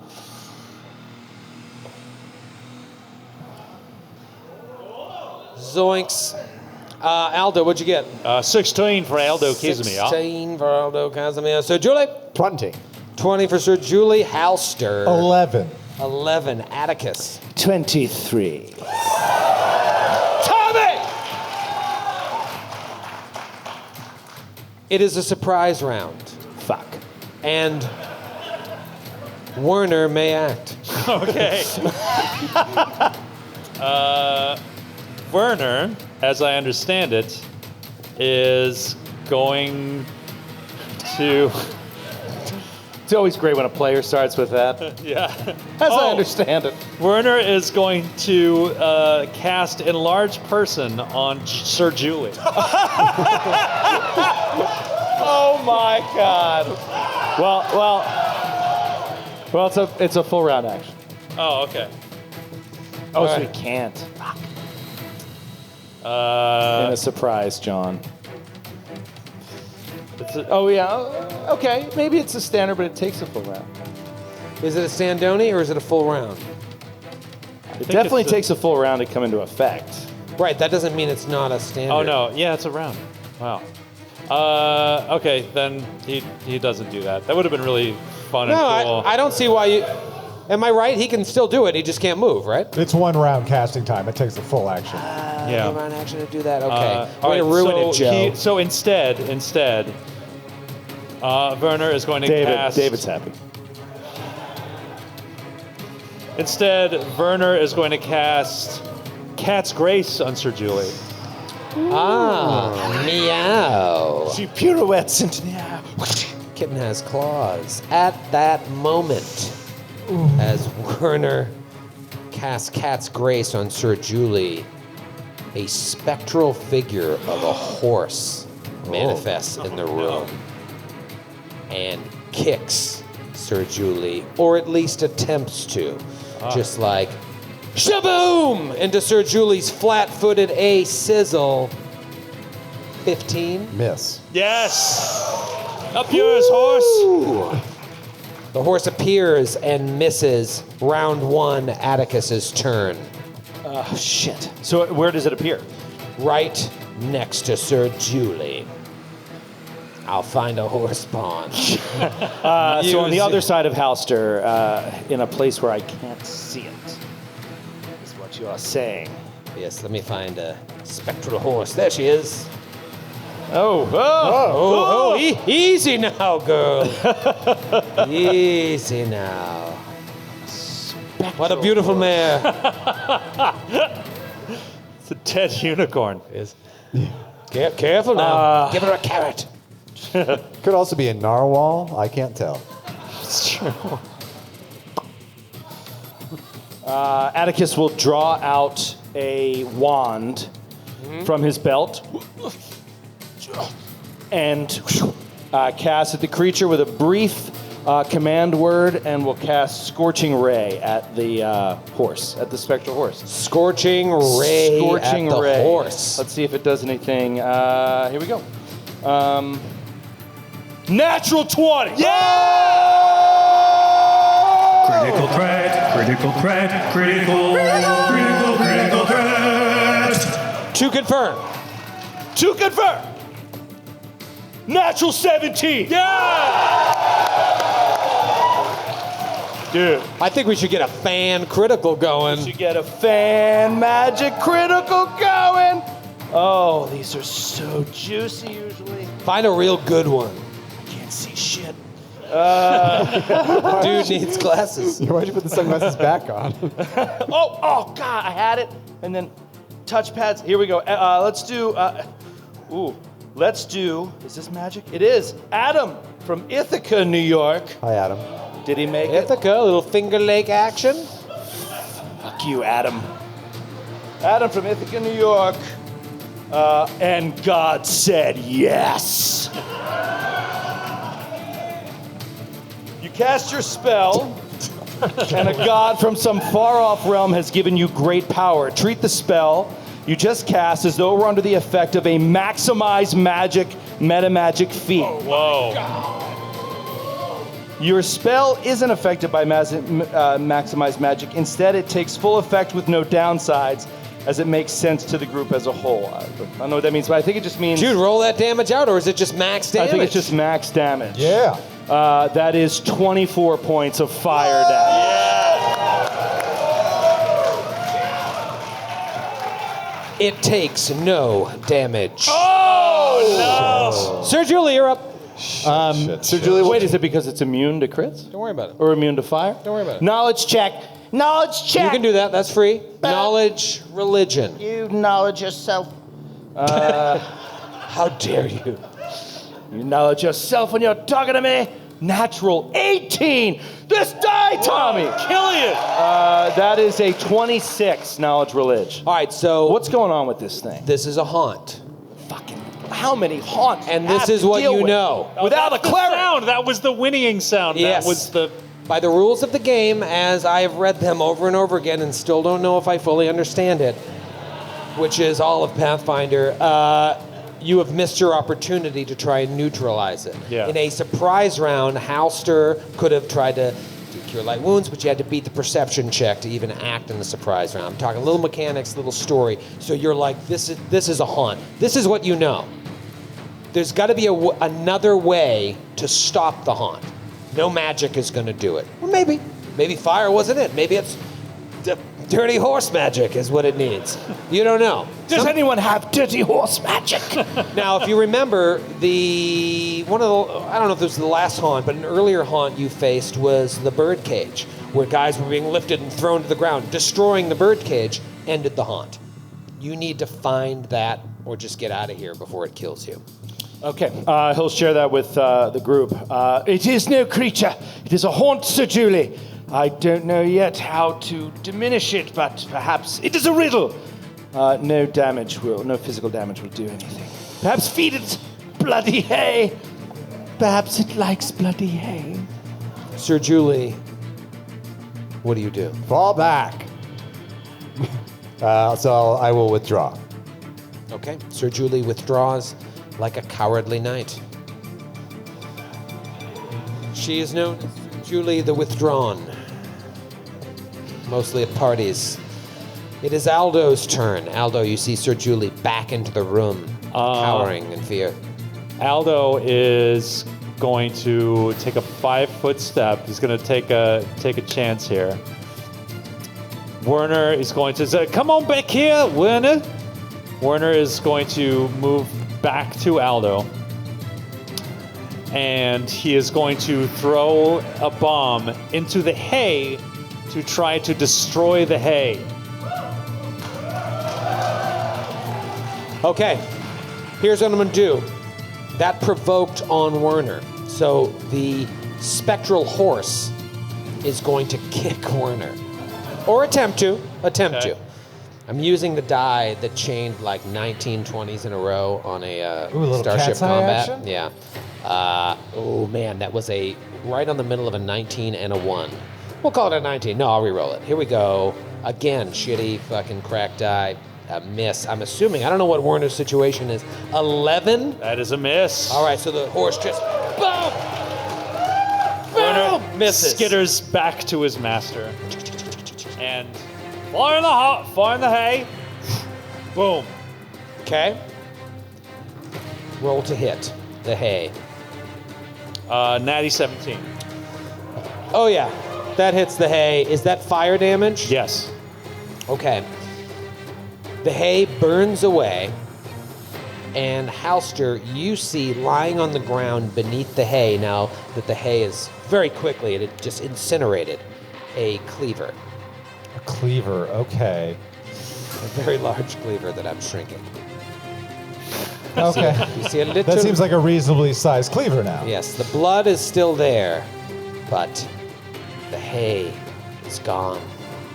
Zoinks. Aldo, what'd you get? 16 for Aldo Kizmi. 16 for Aldo Casimir. Sir Julie? 20. 20 for Sir Julie. Halster. 11. 11. Atticus. 23. Tommy! It is a surprise round. Fuck. And Werner may act. Okay. Werner, as I understand it, is going to. It's always great when a player starts with that. Yeah. As I understand it. Werner is going to cast Enlarged Person on Sir Julie. Oh my God. Well, it's a full round action. Oh, okay. Oh, so he can't. In a surprise, John. Oh yeah. Okay. Maybe it's a standard, but it takes a full round. Is it a Sandoni or is it a full round? It definitely takes a full round to come into effect. Right, that doesn't mean it's not a standard. Oh no, yeah, it's a round. Wow. Okay, then he doesn't do that. That would have been really fun and cool. I don't see why you... Am I right? He can still do it, he just can't move, right? It's 1 round casting time. It takes the full action. Yeah. One round action to do that? Okay. All Way to right, ruin it, Joe. So instead, Werner is going to cast... David's happy. Instead, Werner is going to cast Cat's Grace on Sir Julie. Meow. She pirouettes into the air. Kitten has claws. At that moment, as Werner casts Cat's Grace on Sir Julie, a spectral figure of a horse manifests in the room and kicks Sir Julie, or at least attempts to. Just like, shaboom! Into Sir Julie's flat-footed A sizzle. 15. Miss. Yes! Up yours, horse! The horse appears and misses. Round 1, Atticus's turn. Oh shit. So where does it appear? Right next to Sir Julie. I'll find a horse pawn. So on the other side of Halster, in a place where I can't see it, is what you are saying. Yes, let me find a spectral horse. There she is. Easy now, girl. Easy now. What a beautiful mare. It's a dead unicorn. Careful now. Give her a carrot. Could also be a narwhal. I can't tell. It's true. Atticus will draw out a wand from his belt and cast at the creature with a brief command word, and will cast Scorching Ray at the horse, at the spectral horse. Scorching ray Scorching at the Ray. horse. Let's see if it does anything. Here we go. Natural 20. Critical threat, critical threat, critical threat. To confirm. To confirm. Natural 17. Dude, I think we should get a fan critical going. you get a fan magic critical going. Oh, these are so juicy usually. Find a real good one. I can't see shit. Dude needs glasses. Why'd you put the sunglasses back on? Oh, God, I had it. And then touchpads. Here we go. Let's do, is this magic? It is. Adam from Ithaca, New York. Hi, Adam. Did he make it? Ithaca, a little Finger Lake action. Fuck you, Adam. Adam from Ithaca, New York. And God said yes. You cast your spell, and a god from some far-off realm has given you great power. Treat the spell you just cast as though it were under the effect of a maximized magic, meta-magic feat. Whoa. Your spell isn't affected by maximized magic. Instead, it takes full effect with no downsides, as it makes sense to the group as a whole. I don't know what that means, but I think it just means... Dude, roll that damage out, or is it just max damage? I think it's just max damage. Yeah. That is 24 points of fire damage. It takes no damage. Oh, Sir Julie, you're up. Sir Julie, Wait, is it because it's immune to crits? Don't worry about it. Or immune to fire? Don't worry about it. Knowledge check. Knowledge check. You can do that. That's free. Knowledge, religion. You knowledge yourself. How dare you? You knowledge yourself when you're talking to me. Natural 18. This die, Tommy. Kill you. That is a 26 knowledge religion. All right, so What's going on with this thing? this is a haunt. Fucking how many haunts? And have this is to what deal you with? know. Without a That's the cleric. sound. That was the whinnying sound. Yes. That was the. By the rules of the game, as I have read them over and over again and still don't know if I fully understand it, which is all of Pathfinder, you have missed your opportunity to try and neutralize it. Yeah. In a surprise round, Halster could have tried to cure light wounds, but you had to beat the perception check to even act in the surprise round. I'm talking little mechanics, little story. So you're like, this is a haunt. This is what you know. There's got to be another way to stop the haunt. No magic is going to do it. Or maybe fire wasn't it. Maybe it's dirty horse magic is what it needs. You don't know. Does anyone have dirty horse magic? Now, if you remember, I don't know if it was the last haunt, but an earlier haunt you faced was the bird cage, where guys were being lifted and thrown to the ground. Destroying the bird cage ended the haunt. You need to find that or just get out of here before it kills you. Okay, he'll share that with the group. It is no creature. It is a haunt, Sir Julie. I don't know yet how to diminish it, but perhaps it is a riddle. No physical damage will do anything. Perhaps feed it bloody hay. Perhaps it likes bloody hay. Sir Julie, what do you do? fall back. So I will withdraw. Okay, Sir Julie withdraws like a cowardly knight. She is known as Julie the Withdrawn, mostly at parties. It is Aldo's turn. Aldo, you see Sir Julie back into the room, cowering in fear. Aldo is going to take a 5-foot step. He's going to take a chance here. Werner is going to say, "Come on back here, Werner." Werner is going to move back to Aldo, and he is going to throw a bomb into the hay to try to destroy the hay. Okay, here's what I'm gonna do. That provoked on Werner. So the spectral horse is going to kick Werner. Or attempt to. Okay. I'm using the die that chained like 1920s in a row on a Ooh, a little Starship cat's eye Combat. action? Yeah. Oh man, that was right on the middle of a 19 and a 1. We'll call it a 19. No, I'll re-roll it. Here we go. Again, shitty fucking cracked die. A miss. I'm assuming. I don't know what Werner's situation is. 11? That is a miss. All right, so the horse just boom! Werner Boom! Misses. skitters back to his master. And fire in the hay. Boom. Okay. Roll to hit the hay. Natty 17. Oh yeah, that hits the hay. Is that fire damage? Yes. Okay. The hay burns away, and Halster, you see lying on the ground beneath the hay, now that the hay is very quickly, it just incinerated, a cleaver. A cleaver, okay. A very large cleaver that I'm shrinking. Okay. You see a little... That seems like a reasonably sized cleaver now. Yes, the blood is still there, but the hay is gone.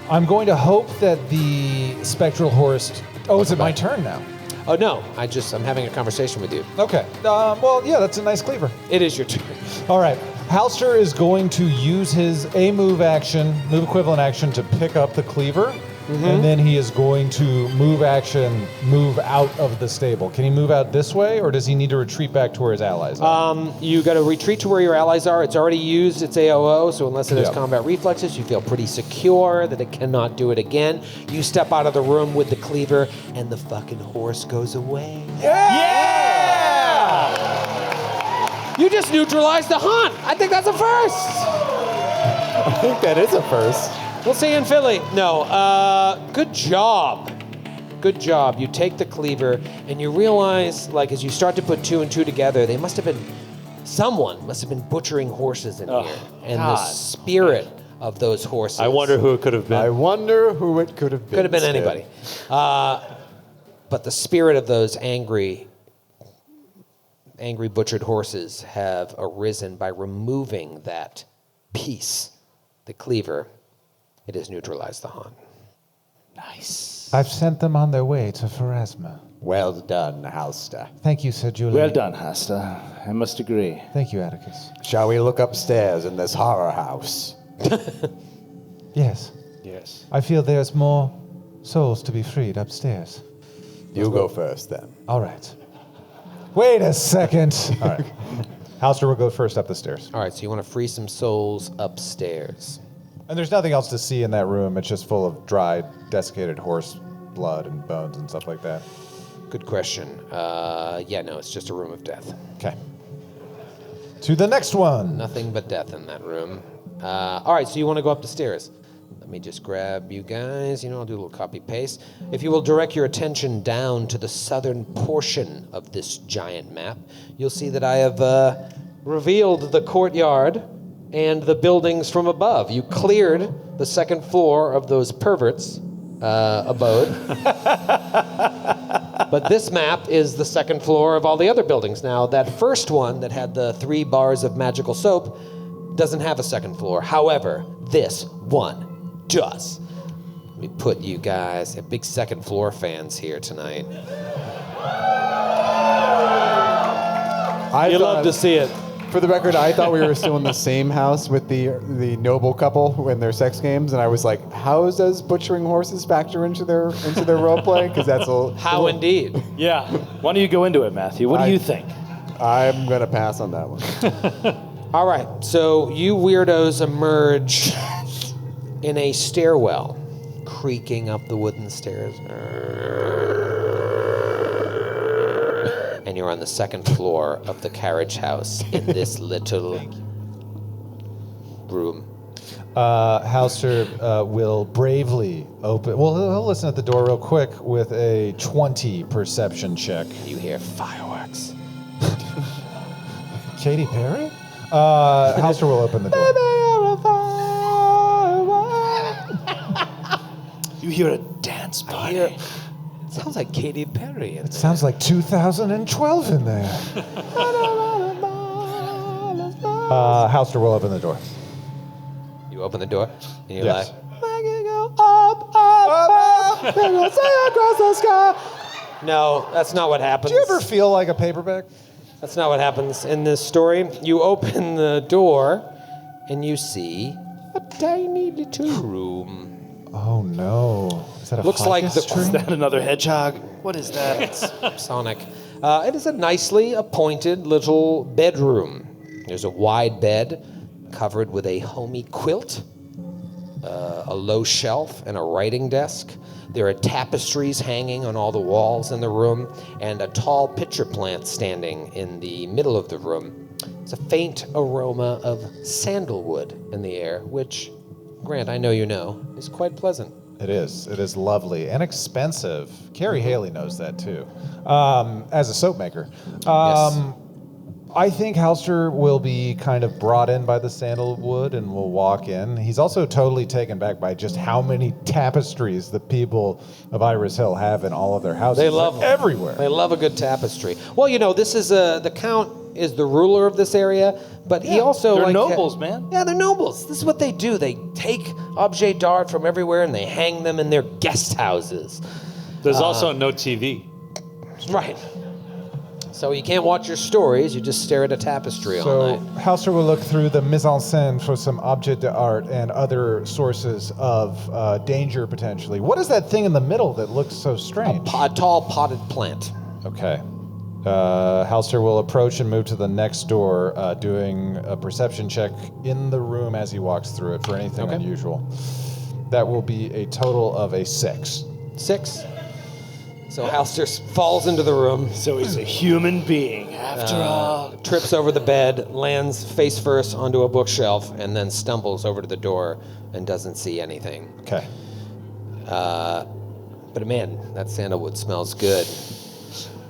I'm going to hope that the spectral horse. Oh, is it my turn now? Oh no, I'm having a conversation with you. Okay. Well, yeah, that's a nice cleaver. It is your turn. All right. Halster is going to use his move equivalent action to pick up the cleaver, and then he is going to move out of the stable. Can he move out this way, or does he need to retreat back to where his allies are? You got to retreat to where your allies are. It's already used its AOO, so unless it has Yep. combat reflexes, you feel pretty secure that it cannot do it again. You step out of the room with the cleaver, and the fucking horse goes away. You just neutralized the haunt. I think that's a first. I think that is a first. We'll see you in Philly. No, good job. Good job. You take the cleaver, and you realize, like, as you start to put two and two together, someone must have been butchering horses in here. And the spirit of those horses. I wonder who it could have been. I wonder who it could have been. Could have been Sid. anybody. But the spirit of those angry butchered horses have arisen by removing that piece, the cleaver. It has neutralized the haunt. Nice. I've sent them on their way to Pharasma. Well done, Halster. Thank you, Sir Julian. Well done, Hasta. I must agree. Thank you, Atticus. Shall we look upstairs in this horror house? Yes. Yes. I feel there's more souls to be freed upstairs. You go first, then. All right. Wait a second. All right. Halster will go first up the stairs. All right, so you want to free some souls upstairs. And there's nothing else to see in that room. It's just full of dried, desiccated horse blood and bones and stuff like that. Good question. No, it's just a room of death. Okay. To the next one. Nothing but death in that room. All right, so you want to go up the stairs. Let me just grab you guys. I'll do a little copy paste. If you will direct your attention down to the southern portion of this giant map, you'll see that I have revealed the courtyard and the buildings from above. You cleared the second floor of those perverts' abode. But this map is the second floor of all the other buildings. Now, that first one that had the 3 bars of magical soap doesn't have a second floor. However, this one does. Let me put you guys, big second floor fans here tonight. You love to see it. For the record, I thought we were still in the same house with the noble couple in their sex games, and I was like, "How does butchering horses factor into their role play?" Because that's How indeed. Yeah. Why don't you go into it, Matthew? What do you think? I'm gonna pass on that one. All right, so you weirdos emerge in a stairwell, creaking up the wooden stairs. And you're on the second floor of the carriage house in this little room. Halster will bravely open. Well, he'll listen at the door real quick with a 20 perception check. You hear fireworks. Katy Perry? Halster will open the door. You hear a dance party. Sounds like Katy Perry. It sounds like 2012 in there. Halster will open the door. You open the door, and you're Yes. like, across the sky. no, that's not what happens. Do you ever feel like a paperback? That's not what happens in this story. You open the door, and you see a tiny little room. Oh no! Is that a Looks like ficus the- tree? Is that another hedgehog? What is that? It's Sonic. It is a nicely appointed little bedroom. There's a wide bed covered with a homey quilt, a low shelf, and a writing desk. There are tapestries hanging on all the walls in the room, and a tall pitcher plant standing in the middle of the room. It's a faint aroma of sandalwood in the air, which, Grant, I know you know, is quite pleasant. It is. It is lovely and expensive. Carrie Haley knows that too, as a soap maker. Yes. I think Halster will be kind of brought in by the sandalwood and will walk in. He's also totally taken back by just how many tapestries the people of Iris Hill have in all of their houses. They love They're everywhere. They love a good tapestry. Well, this is the Count is the ruler of this area, but he also They're like nobles, man. Yeah, they're nobles. This is what they do. They take objets d'art from everywhere and they hang them in their guest houses. There's also no TV. Right. So you can't watch your stories. You just stare at a tapestry all So night. Halster will look through the mise en scène for some object d'art and other sources of danger potentially. What is that thing in the middle that looks so strange? A tall potted plant. Okay. Halster will approach and move to the next door, doing a perception check in the room as he walks through it for anything Okay. unusual. That will be a total of a 6. 6. So Halster falls into the room, So he's a human being after all. trips over the bed, lands face first onto a bookshelf, and then stumbles over to the door and doesn't see anything. Okay. But man, that sandalwood smells good.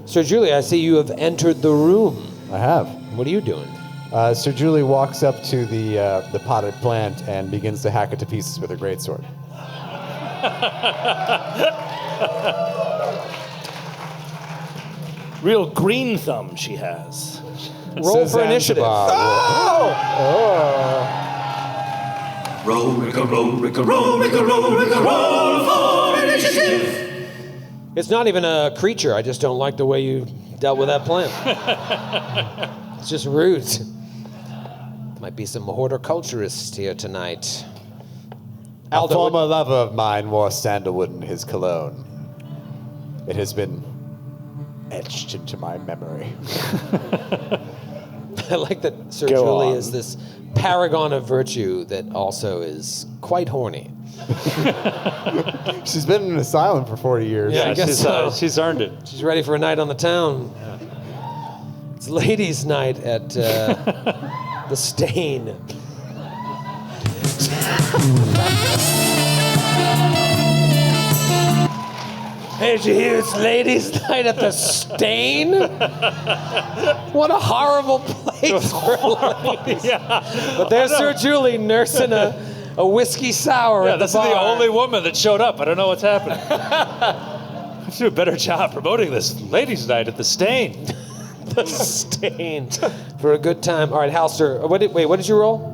Sir Julie, I see you have entered the room. I have. What are you doing? Sir Julie walks up to the potted plant and begins to hack it to pieces with her greatsword. Real green thumb she has. Roll for initiative. Roll, Rick, roll, Rick, roll, Rick, roll, Rick, roll for initiative. It's not even a creature. I just don't like the way you dealt with that plant. It's just rude. Might be some horticulturists here tonight. A former lover of mine wore sandalwood in his cologne. It has been etched into my memory. I like that Sir Julie is this paragon of virtue that also is quite horny. She's been in an asylum for 40 years. Yeah, I guess so. She's earned it. She's ready for a night on the town. It's ladies' night at the Stain. Hey, did you hear it's ladies' night at the Stain? What a horrible place for ladies. Yeah. But there's Sir Julie nursing a whiskey sour at the This bar. is the only woman that showed up. I don't know what's happening. I should do a better job promoting this ladies' night at the Stain. The Stain. For a good time. All right, Halster. What did you roll?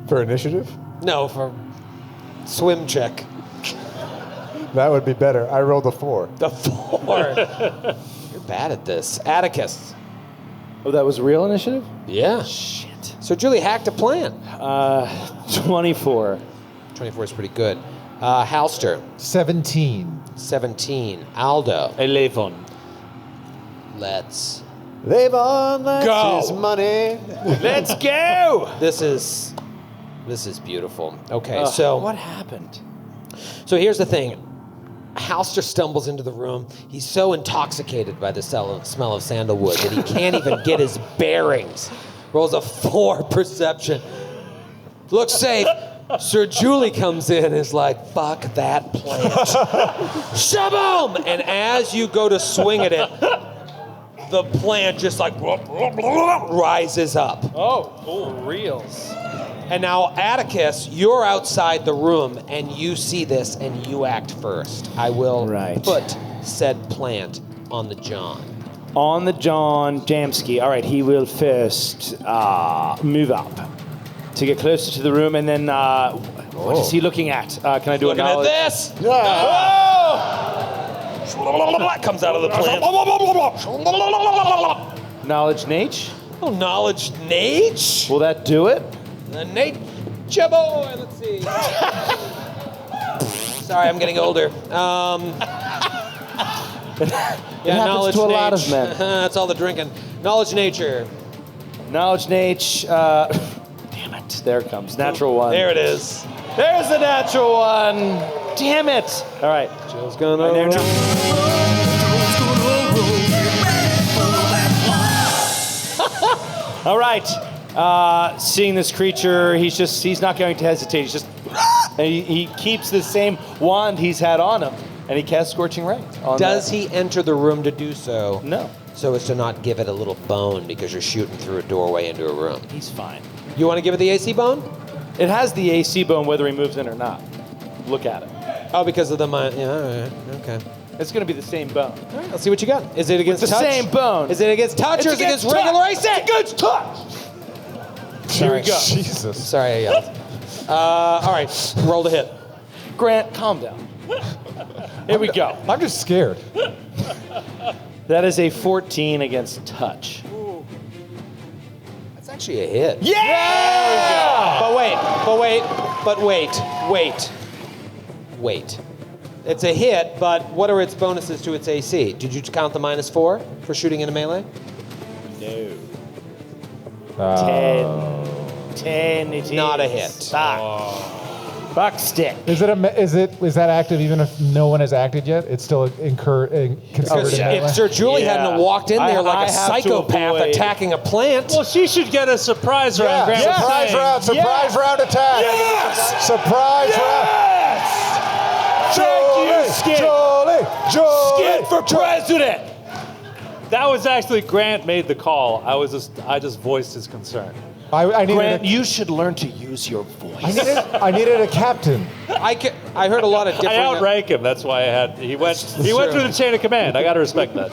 For initiative? No, for swim check. That would be better. I rolled a 4. The 4. You're bad at this. Atticus. Oh, that was real initiative? Yeah. Shit. So Julie hacked a plan. 24. 24 is pretty good. Halster. 17. 17. Aldo. 11. Let's Levon likes Go. his money. Let's go. This is beautiful. Okay, so What happened? So here's the thing. Halster stumbles into the room. He's so intoxicated by the smell of sandalwood that he can't even get his bearings. Rolls a 4 perception. Looks safe. Sir Julie comes in and is like, fuck that plant. Shaboom! And as you go to swing at it, the plant just like rises up. Oh, reels. And now, Atticus, you're outside the room, and you see this, and you act first. I will put said plant on the John. On the John Jamsky. All right, he will first move up to get closer to the room, and then what is he looking at? Can I do Looking a knowledge? at this. Comes out of the plant. Knowledge Naish? Oh, knowledge Naish? Will that do it? The nature boy. Let's see. Sorry, I'm getting older. It happens to a lot of men. That's all the drinking. Knowledge nature. Knowledge Naish. Damn it. There it comes. Natural 1. There it is. There's the natural 1. Damn it. All right. Joe's gonna roll. All right. Seeing this creature, he's not going to hesitate. He's just, and he keeps the same wand he's had on him, and he casts Scorching Ray. Does he enter the room to do so? No. So as to not give it a little bone because you're shooting through a doorway into a room. He's fine. You want to give it the AC bone? It has the AC bone whether he moves in or not. Look at it. Oh, because of the mind. Yeah, all right. Okay. It's going to be the same bone. All right, let's see what you got. Is it against It's the touch? same bone. Is it against touch or is it against regular AC? It's against touch. Here we go. Jesus. Sorry, I yelled. All right, roll the hit. Grant, calm down. Here we go. I'm just scared. That is a 14 against touch. That's actually a hit. Yeah! But wait. It's a hit, but what are its bonuses to its AC? Did you count the -4 for shooting in a melee? No. 10 it is. Not a hit. Buck stick. Is that active even if no one has acted yet? It's still considered Because a melee? if Sir Julie hadn't walked in there like I a have to psychopath avoid- attacking a plant. Well, she should get a surprise round. Grant was Surprise saying. round attack. Yes! Surprise round. Thank you, Skid. Skid for president. That was actually Grant made the call. I just voiced his concern. I needed Grant, a, you should learn to use your voice. I needed a captain. I heard a lot of different. I outrank him. That's why he went through the chain of command. I got to respect that.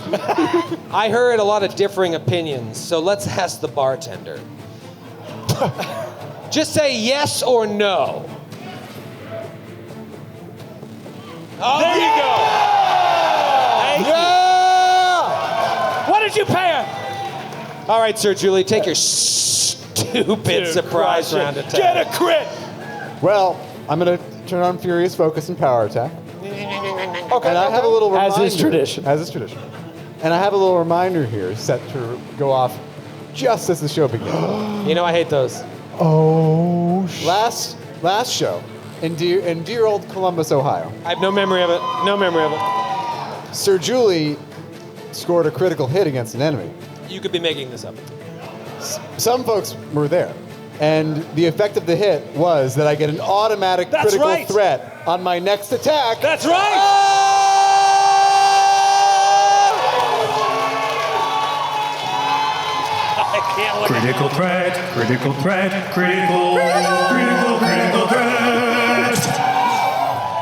I heard a lot of differing opinions, so let's ask the bartender. Just say yes or no. Oh, There you go. Thank you. What did you pay her? All right, Sir Julie, take your stupid surprise round attack. Get a crit. Well, I'm going to turn on Furious Focus and Power Attack. Okay. And I have a little As reminder. is tradition. As is tradition. And I have a little reminder here set to go off just as the show begins. You know I hate those. Oh, Last show in dear old Columbus, Ohio, I have no memory of it. No memory of it. Sir Julie scored a critical hit against an enemy. You could be making this up. Some folks were there. And the effect of the hit was that I get an automatic That's critical right. threat on my next attack. That's right. I can't look. Critical threat, critical threat, critical threat.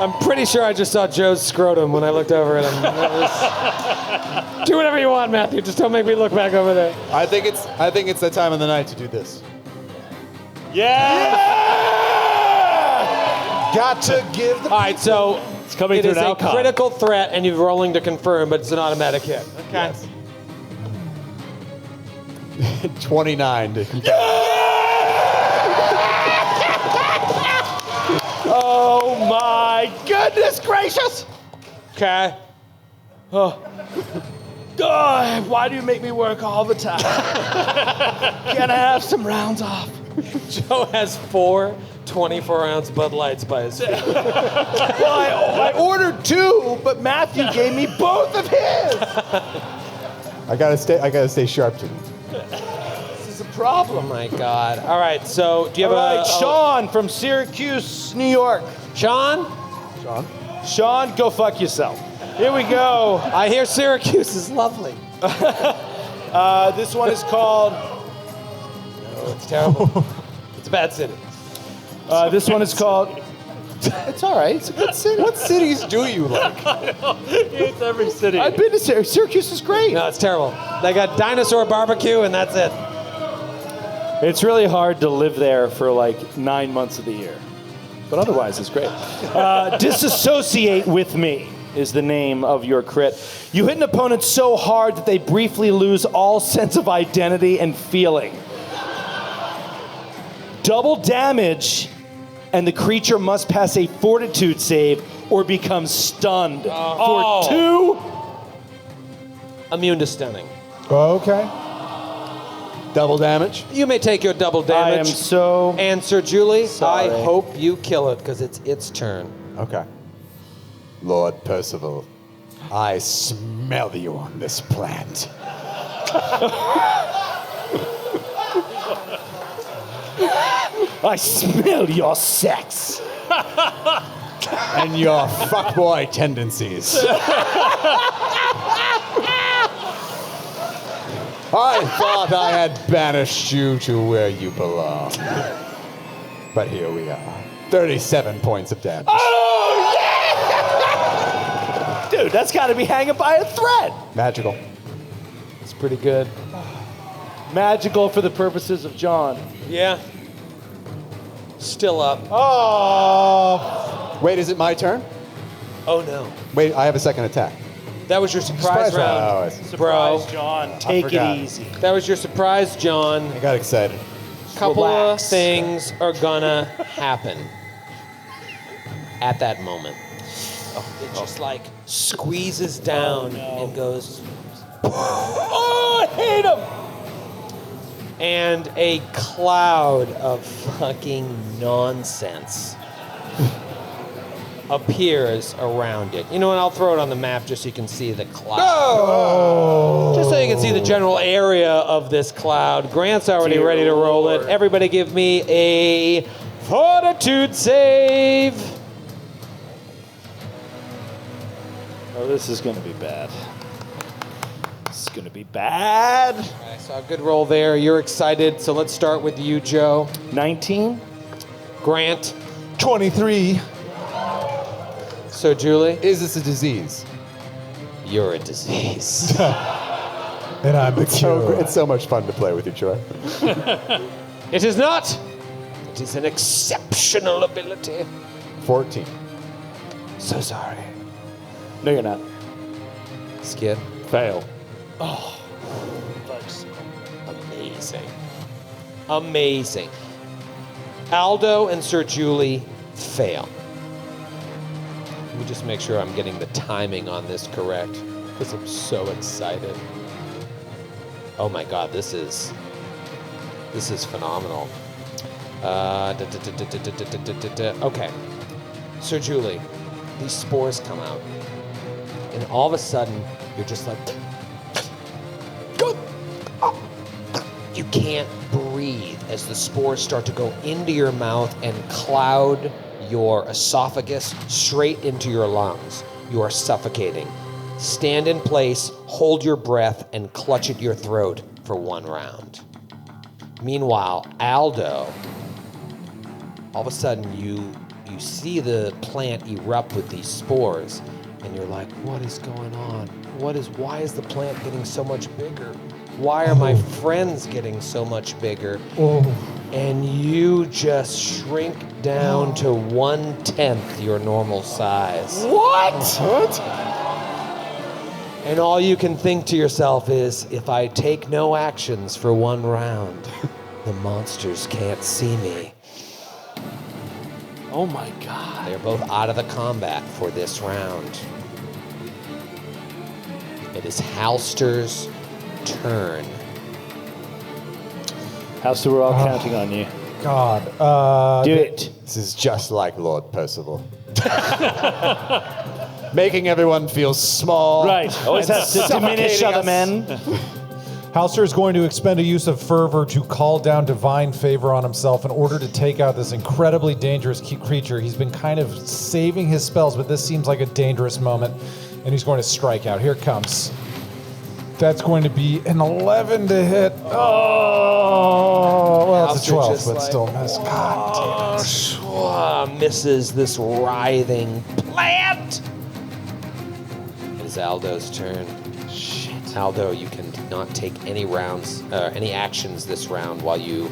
I'm pretty sure I just saw Joe's scrotum when I looked over at him. That was... Do whatever you want, Matthew. Just don't make me look back over there. I think it's that time of the night to do this. Yeah. got to give the. All right, so It's coming it to is an a outcome. critical threat, and you're rolling to confirm, but it's an automatic hit. Okay. 29 to confirm. Oh my goodness gracious! Okay. God, why do you make me work all the time? Can I have some rounds off? Joe has 4 24-ounce Bud Lights by his feet. Well, I ordered 2, but Matthew gave me both of his. I gotta stay sharp to them. This is a problem. Oh my God. All right, so do you have All right, a... Sean from Syracuse, New York. Sean? Sean, go fuck yourself. Here we go. I hear Syracuse is lovely. This one is called. Oh, it's terrible. It's a bad city. This one is called. It's all right. It's a good city. What cities do you like? It's every city. I've been to Syracuse. Syracuse is great. No, it's terrible. They got dinosaur barbecue, and that's it. It's really hard to live there for like 9 months of the year. But otherwise, it's great. Disassociate with me is the name of your crit. You hit an opponent so hard that they briefly lose all sense of identity and feeling. Double damage, and the creature must pass a fortitude save or become stunned for 2. Immune to stunning. Okay. Double damage. You may take your double damage. I am so And Sir Julie, sorry. I hope you kill it because it's its turn. Okay. Lord Percival, I smell you on this plant. I smell your sex. And your fuckboy tendencies. I thought I had banished you to where you belong. But here we are. 37 points of damage. Oh, yeah! Dude, that's got to be hanging by a thread. Magical. It's pretty good. Magical for the purposes of John. Yeah. Still up. Oh. Wait, is it my turn? Oh no. Wait, I have a second attack. That was your surprise round. Oh, I see. Bro. Surprise, John. Take it forgot. easy. That was your surprise, John. I got excited. Couple Relax. of things are gonna happen at that moment. It just like squeezes down and goes, Oh, I hate him! and a cloud of fucking nonsense appears around it. You know what? I'll throw it on the map just so you can see the cloud. Just so you can see the general area of this cloud. Grant's already Dear ready to roll Lord. it. Everybody give me a fortitude save. Oh, this is going to be bad. This is going to be bad. I saw a good roll there. You're excited, so let's start with you, Joe. 19. Grant. 23. So, Julie. Is this a disease? You're a disease. And I'm the cure. It's so much fun to play with you, Troy. It is not. It is an exceptional ability. 14. So sorry. No, you're not. Skid. Fail. Amazing. Amazing. Aldo and Sir Julie fail. Let me just make sure I'm getting the timing on this correct, because I'm so excited. Oh my God, this is phenomenal. Okay, Sir Julie, these spores come out, and all of a sudden you're just like, go. You can't breathe as the spores start to go into your mouth and cloud your esophagus straight into your lungs. You are suffocating. Stand in place, hold your breath, and clutch at your throat for 1 round. Meanwhile, Aldo, all of a sudden you see the plant erupt with these spores, and you're like, what is going on? Why is the plant getting so much bigger? Why are my friends getting so much bigger? And you just shrink down to 1/10 your normal size. What? And all you can think to yourself is, if I take no actions for 1 round, the monsters can't see me. Oh my God. They're both out of the combat for this round. It is Halster's turn. Halster, we're all counting on you. God. Do it. This is just like Lord Percival. Making everyone feel small. Right. Always and has to diminish suffocating other us. men. Halster is going to expend a use of fervor to call down divine favor on himself in order to take out this incredibly dangerous creature. He's been kind of saving his spells, but this seems like a dangerous moment, and he's going to strike out. Here it comes. That's going to be an 11 to hit. Oh, well, it's a 12, but still miss. God damn it. Misses this writhing plant. It is Aldo's turn. Shit. Aldo, you can not take any actions this round while you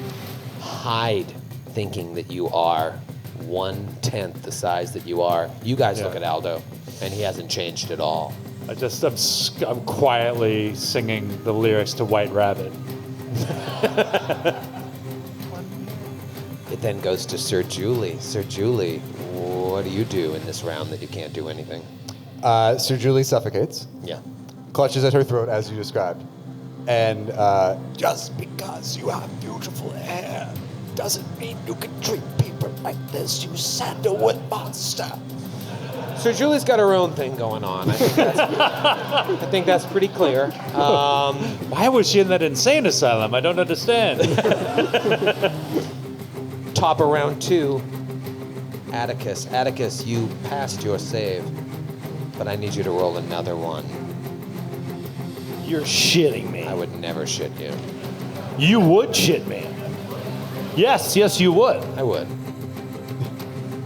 hide, thinking that you are 1/10 the size that you are. You guys look at Aldo, and he hasn't changed at all. I'm quietly singing the lyrics to White Rabbit. It then goes to Sir Julie. Sir Julie, what do you do in this round that you can't do anything? Sir Julie suffocates, Yeah. clutches at her throat as you described, and just because you have beautiful hair doesn't mean you can treat people like this, you sandalwood monster. So Julie's got her own thing going on. I think that's pretty clear. Why was she in that insane asylum? I don't understand. Top of round 2, Atticus. Atticus, you passed your save, but I need you to roll another one. You're shitting me. I would never shit you. You would shit me. Yes, you would. I would.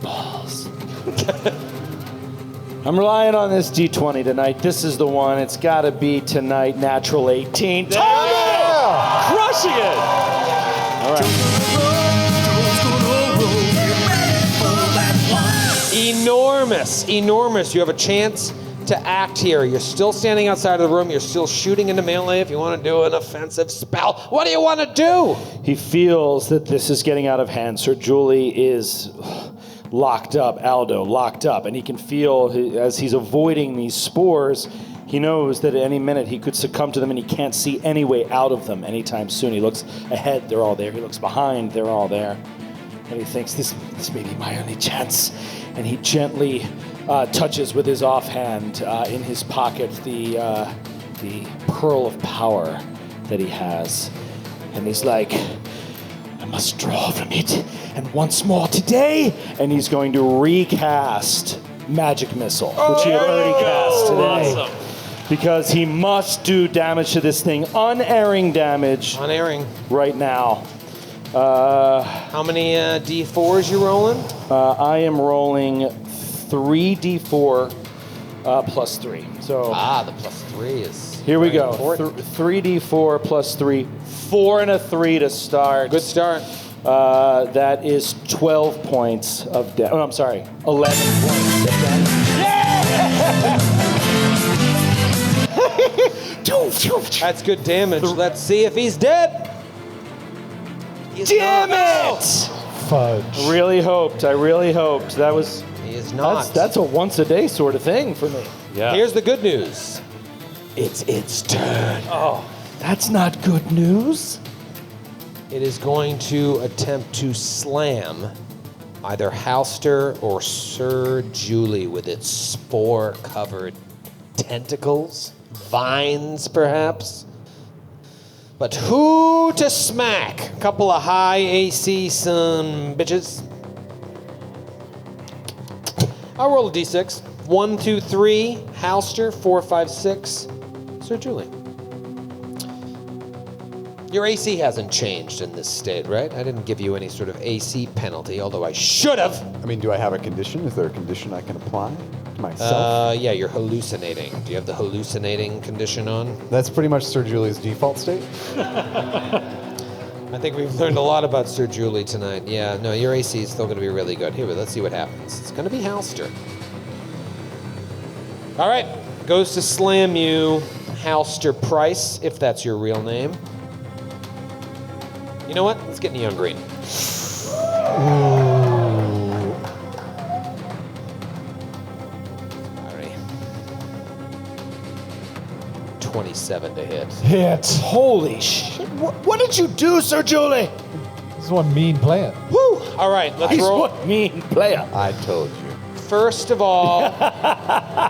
Balls. I'm relying on this D20 tonight. This is the one. It's got to be tonight. Natural 18. Crushing it! All right. Enormous. You have a chance to act here. You're still standing outside of the room. You're still shooting into melee if you want to do an offensive spell. What do you want to do? He feels that this is getting out of hand. Sir Julie is locked up, Aldo locked up, and he can feel as he's avoiding these spores, he knows that at any minute he could succumb to them, and he can't see any way out of them anytime soon. He looks ahead, they're all there. He looks behind, they're all there. And he thinks, this may be my only chance. And he gently touches with his offhand in his pocket the pearl of power that he has. And he's like, I must draw from it, and once more today, and he's going to recast magic missile, which he had already cast today. Awesome. Because he must do damage to this thing, unerring damage Unerring. right now. How many D4s you rolling? I am rolling 3d4 plus 3. So The +3 is. here we very go. important. 3d4 plus 3. 4 and a 3 to start. Good start. That is 12 points of damage. Oh, I'm sorry. 11 points of damage. That's good damage. Let's see if he's dead. Damn it! Fudge. I really hoped. That was. He is not. That's a once a day sort of thing for me. Yeah. Here's the good news. It's its turn. Oh, that's not good news. It is going to attempt to slam either Halster or Sir Julie with its spore-covered tentacles, vines perhaps. But who to smack? Couple of high AC some bitches. I'll roll a d6. 1, 2, 3, Halster, 4, 5, 6, Sir Julie. Your AC hasn't changed in this state, right? I didn't give you any sort of AC penalty, although I should have. I mean, do I have a condition? Is there a condition I can apply to myself? Yeah, you're hallucinating. Do you have the hallucinating condition on? That's pretty much Sir Julie's default state. I think we've learned a lot about Sir Julie tonight. Yeah, no, your AC is still going to be really good. Here, let's see what happens. It's going to be Halster. All right, goes to slam you, Halster Price, if that's your real name. You know what? Let's get neon green. Alrighty. 27 to hit. Hit. Holy shit! What did you do, Sir Julie? This is one mean plan. Woo! All right, let's He's roll. one mean player. I told you. First of all,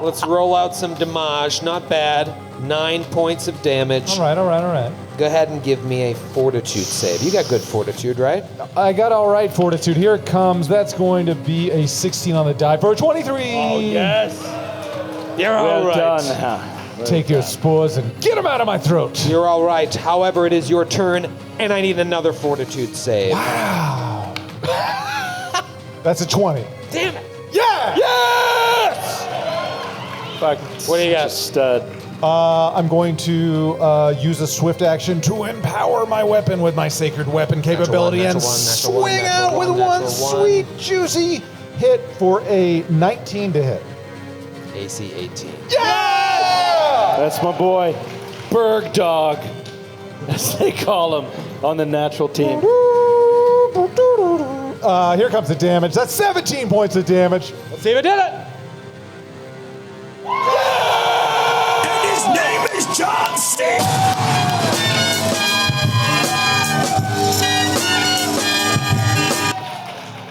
let's roll out some damage. Not bad. 9 points of damage. All right. Go ahead and give me a fortitude save. You got good fortitude, right? I got all right fortitude. Here it comes. That's going to be a 16 on the die for a 23. Oh, yes. You're all Well right. done. Take your spores and get them out of my throat. You're all right. However, it is your turn, and I need another fortitude save. Wow. That's a 20. Damn it! Yeah! Yes! Fuck. What do you got? Stud. I'm going to use a swift action to empower my weapon with my sacred weapon capability and swing out with one sweet, juicy hit for a 19 to hit. AC 18. Yeah! That's my boy, Berg Dog, as they call him on the natural team. Here comes the damage. That's 17 points of damage. Let's see if it did it. And his name is John C.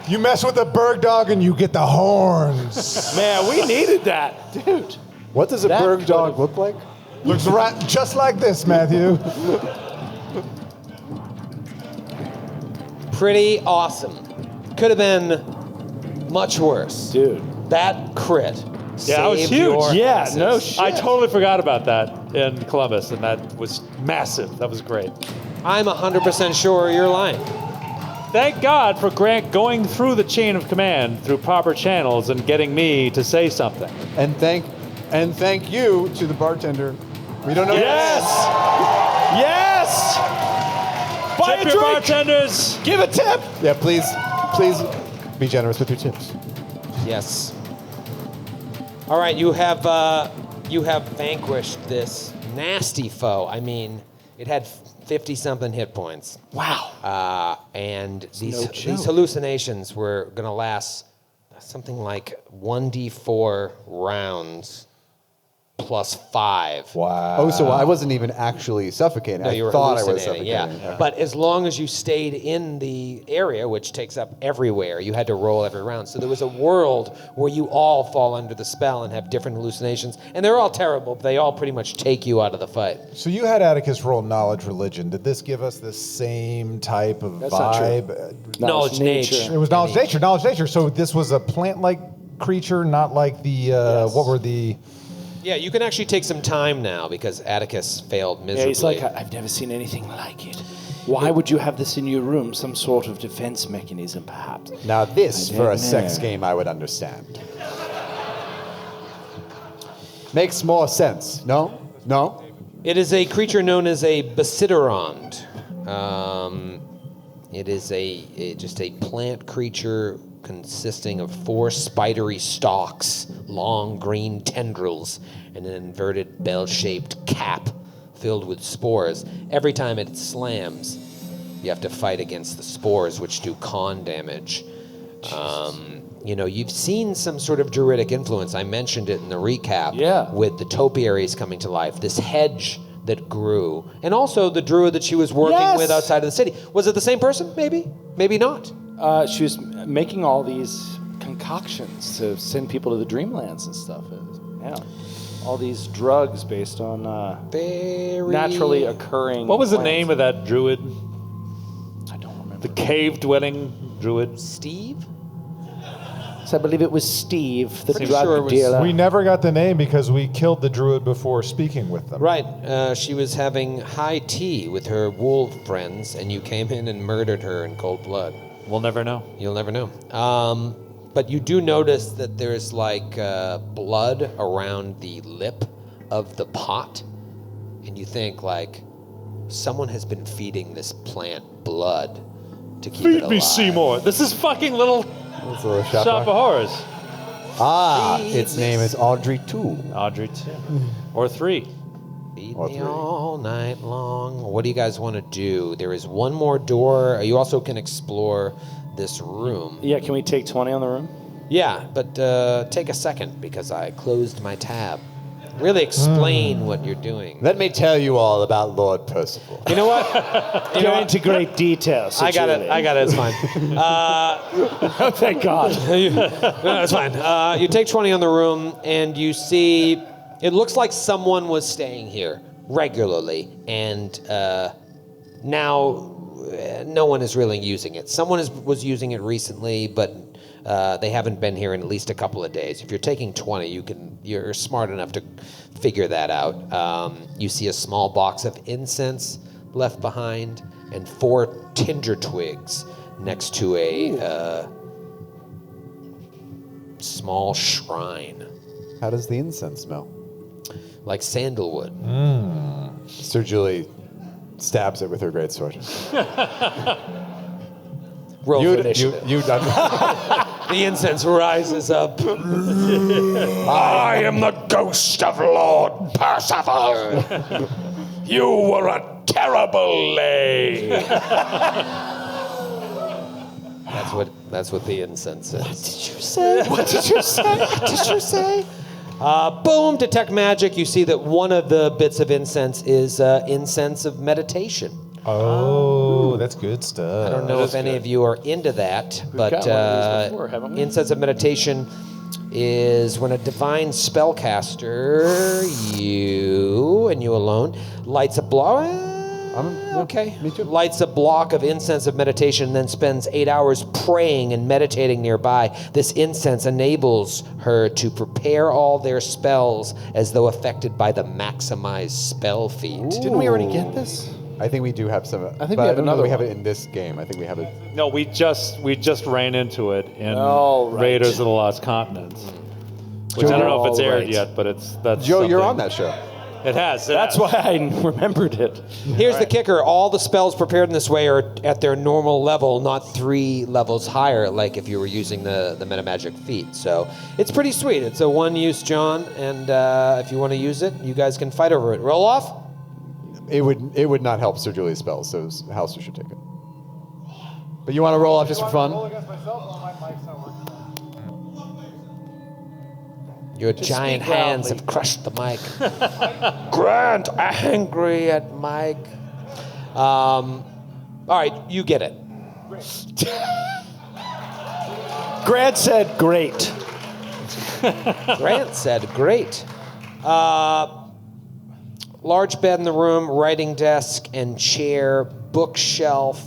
You mess with the Berg Dog and you get the horns. Man, we needed that, dude. What does a That Berg dog could've- look like? Looks right just like this, Matthew. Pretty awesome. Could have been much worse. Dude. That crit. Yeah, that was saved huge. your Yeah, asses. no shit. I totally forgot about that in Columbus, and that was massive. That was great. I'm 100% sure you're lying. Thank God for Grant going through the chain of command through proper channels and getting me to say something. And thank you to the bartender. We don't know. Yes! Yes! Buy Tip a your drink! bartenders. Give a tip! Yeah, please be generous with your tips. Yes. All right, you have vanquished this nasty foe. I mean, it had 50-something hit points. Wow. And no these joke. hallucinations were going to last something like 1d4 rounds plus 5. Wow. Oh, so I wasn't even actually suffocating. No, you were I thought I was hallucinating, suffocating. yeah. But as long as you stayed in the area, which takes up everywhere, you had to roll every round. So there was a world where you all fall under the spell and have different hallucinations. And they're all terrible, but they all pretty much take you out of the fight. So you had Atticus roll knowledge religion. Did this give us the same type of That's not true. vibe? Knowledge nature. It was knowledge nature. So this was a plant-like creature, not like the what were the? Yeah, you can actually take some time now because Atticus failed miserably. Yeah, he's like, I've never seen anything like it. Why would you have this in your room? Some sort of defense mechanism, perhaps. Now this, I for don't a sex know. game, I would understand. Makes more sense. No? No? It is a creature known as a Basiderond. It is just a plant creature consisting of 4 spidery stalks, long green tendrils, and an inverted bell-shaped cap filled with spores. Every time it slams, you have to fight against the spores, which do con damage. You've seen some sort of druidic influence. I mentioned it in the recap. Yeah. With the topiaries coming to life, this hedge that grew, and also the druid that she was working with outside of the city. Was it the same person? Maybe. Maybe not. She was making all these concoctions to send people to the dreamlands and stuff. Yeah. All these drugs based on Very naturally occurring. What was the plants. name of that druid? I don't remember. The cave-dwelling druid? Steve? So I believe it was Steve, the Pretty drug sure it was- dealer. We never got the name because we killed the druid before speaking with them. Right. She was having high tea with her wolf friends, and you came in and murdered her in cold blood. We'll never know. You'll never know. But you do notice that there's like blood around the lip of the pot, and you think like someone has been feeding this plant blood to keep it Feed alive. me, Seymour. This is fucking little That's a little shop of horrors. Its name is Audrey 2. Audrey 2. Or 3. Feed Or me 3. all night long. What do you guys want to do? There is one more door. You also can explore this room. Yeah, can we take 20 on the room? Yeah, but take a second because I closed my tab. Really explain what you're doing. Let me tell you all about Lord Percival. You know what? Go into great detail. I got it. It's fine. Oh, thank God. No, it's fine. You take 20 on the room, and you see it looks like someone was staying here regularly, and now no one is really using it. Someone was using it recently, but they haven't been here in at least a couple of days. If you're taking 20, you're smart enough to figure that out. You see a small box of incense left behind, and 4 tinder twigs next to a small shrine, How does the incense smell? like sandalwood. Sir Julie stabs it with her greatsword. Roll for You initiative. done. The incense rises up. I am the ghost of Lord Percival. You were a terrible lay. That's what the incense is. What did you say? Boom, detect magic. You see that one of the bits of incense is incense of meditation. Oh, that's good stuff. I don't know if any of you are into that, but got one of these before, haven't we? incense of meditation is when a divine spellcaster, you and you alone, lights a block. Okay. me too. Lights a block of incense of meditation, then spends 8 hours praying and meditating nearby. This incense enables her to prepare all their spells as though affected by the maximized spell feat. Didn't we already get this? I think we do have some. I think but we have don't know that another we have one. it in this game. I think we have it. No, we just ran into it in Oh, right. Raiders of the Lost Continents. Which I don't know if it's aired right. yet, but that's Joe, you're something. on that show. It has. That's why I remembered it. Here's the kicker. All the spells prepared in this way are at their normal level, not 3 levels higher, like if you were using the metamagic feat. So it's pretty sweet. It's a one-use John, and if you want to use it, you guys can fight over it. Roll off. It would not help Sir Julie's spells, so Halster should take it. But you want to roll off just for fun? Your giant speak hands loudly. have crushed the mic. Grant, angry at Mike. All right, you get it. Grant said great. Grant said, great. Large bed in the room, writing desk and chair, bookshelf.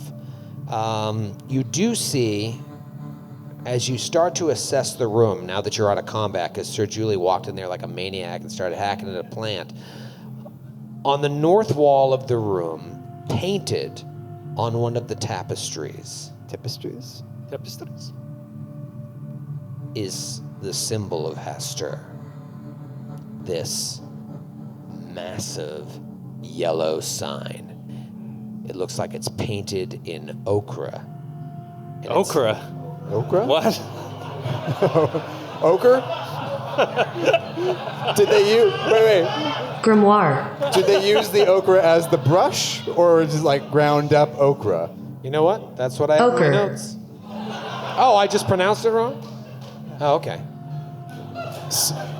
You do see as you start to assess the room, now that you're out of combat, because Sir Julie walked in there like a maniac and started hacking at a plant, on the north wall of the room, painted on one of the tapestries. Tapestries? Tapestries? Is the symbol of Hastur. This massive yellow sign. It looks like it's painted in ochre. And Okra. Okra? What? Ochre? Did they use... Wait. Grimoire. Did they use the ochre as the brush, or just like ground up ochre? You know what? That's what I have in my Ochre. notes. Oh, I just pronounced it wrong? Oh, okay.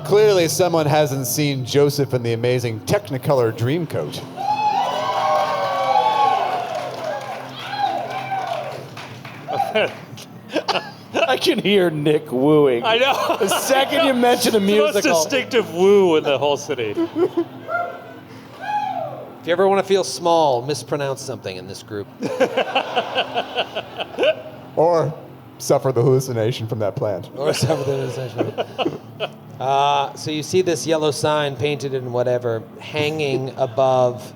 Clearly, someone hasn't seen Joseph and the Amazing Technicolor Dreamcoat. I can hear Nick wooing. I know. The second you mention a It's the most musical. distinctive woo in the whole city. If you ever want to feel small, mispronounce something in this group. Or suffer the hallucination from that plant. Or something essentially. So you see this yellow sign painted in whatever, hanging above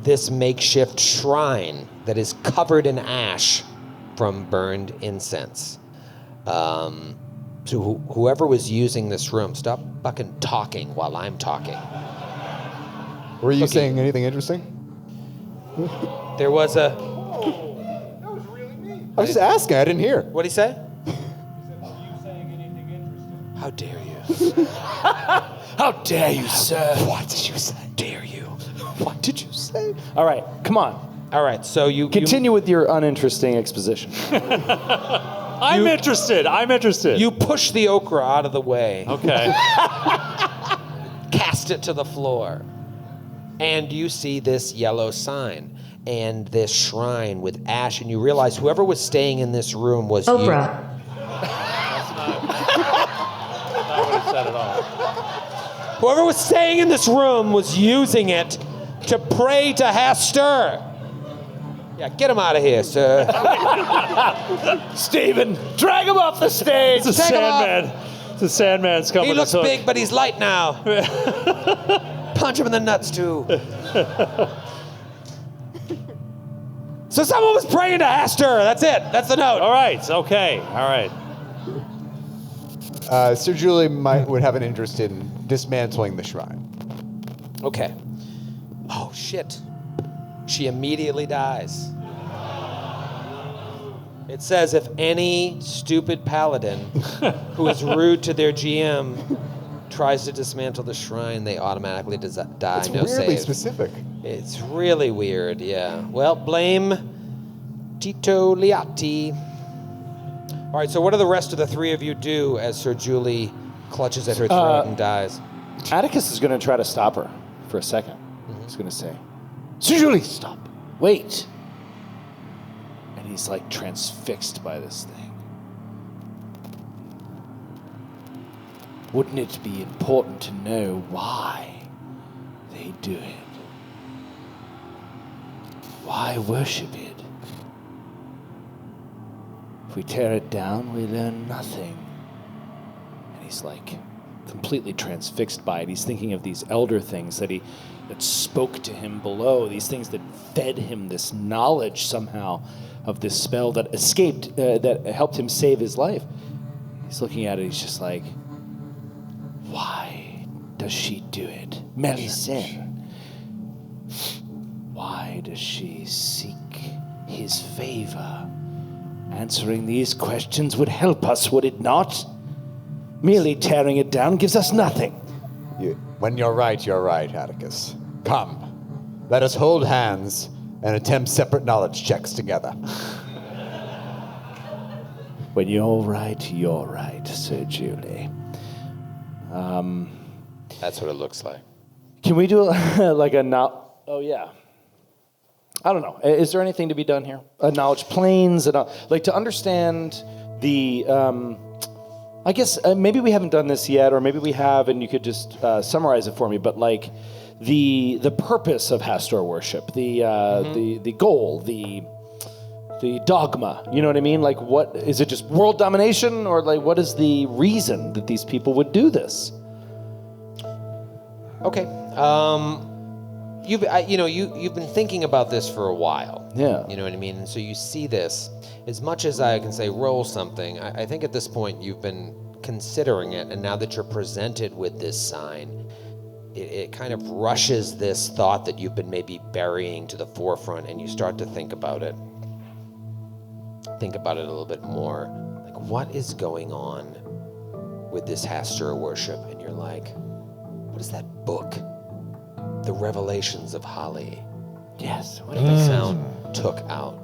this makeshift shrine that is covered in ash from burned incense. So whoever was using this room, stop fucking talking while I'm talking. Were you saying anything interesting? There was a... I was just asking. I didn't hear. What'd he say? How dare you? How dare you, sir? What did you say? Dare you? What did you say? All right, come on. All right, so you... Continue with your uninteresting exposition. I'm interested. You push the ochre out of the way. Okay. Cast it to the floor. And you see this yellow sign and this shrine with ash, and you realize whoever was staying in this room was Oprah. Not what he said at all. Whoever was staying in this room was using it to pray to Hastur. Yeah, get him out of here, sir. Stephen, drag him off the stage. It's a Sandman. It's a Sandman's coming. He looks big, but he's light now. Punch him in the nuts, too. So someone was praying to Hastur. That's it. That's the note. All right. Okay. All right. Sir Julie would have an interest in dismantling the shrine. Okay. Oh, shit. She immediately dies. It says if any stupid paladin who is rude to their GM tries to dismantle the shrine, they automatically die. It's No weirdly save. specific. It's really weird, yeah. Well, blame Tito Liatti. All right, so what do the rest of the three of you do as Sir Julie clutches at her throat and dies? Atticus is going to try to stop her for a second. He's going to say, Sir Julie, stop. Wait. And he's like transfixed by this thing. Wouldn't it be important to know why they do it? Why worship it? If we tear it down, we learn nothing. And he's like completely transfixed by it. He's thinking of these elder things that spoke to him below, these things that fed him this knowledge somehow of this spell that escaped, that helped him save his life. He's looking at it, he's just like, why does she do it? Melisande. Why does she seek his favor? Answering these questions would help us, would it not? Merely tearing it down gives us nothing. When you're right, Atticus. Come, let us hold hands and attempt separate knowledge checks together. When you're right, Sir Julie. That's what it looks like. Can we do like a Oh yeah. I don't know. Is there anything to be done here? Knowledge planes, like to understand the. I guess maybe we haven't done this yet, or maybe we have, and you could just summarize it for me. But like the purpose of Hastur worship, the goal, the the dogma? You know what I mean? Like, what is it? Just world domination, or like, what is the reason that these people would do this? Okay. You've been thinking about this for a while. Yeah. You know what I mean? And so you see this. As much as I can say roll something, I think at this point you've been considering it, and now that you're presented with this sign, it kind of rushes this thought that you've been maybe burying to the forefront, and you start to think about it. Think about it a little bit more. Like, what is going on with this Hastur worship? And you're like, what is that book? The Revelations of Holly. Yes. What if the sound took out?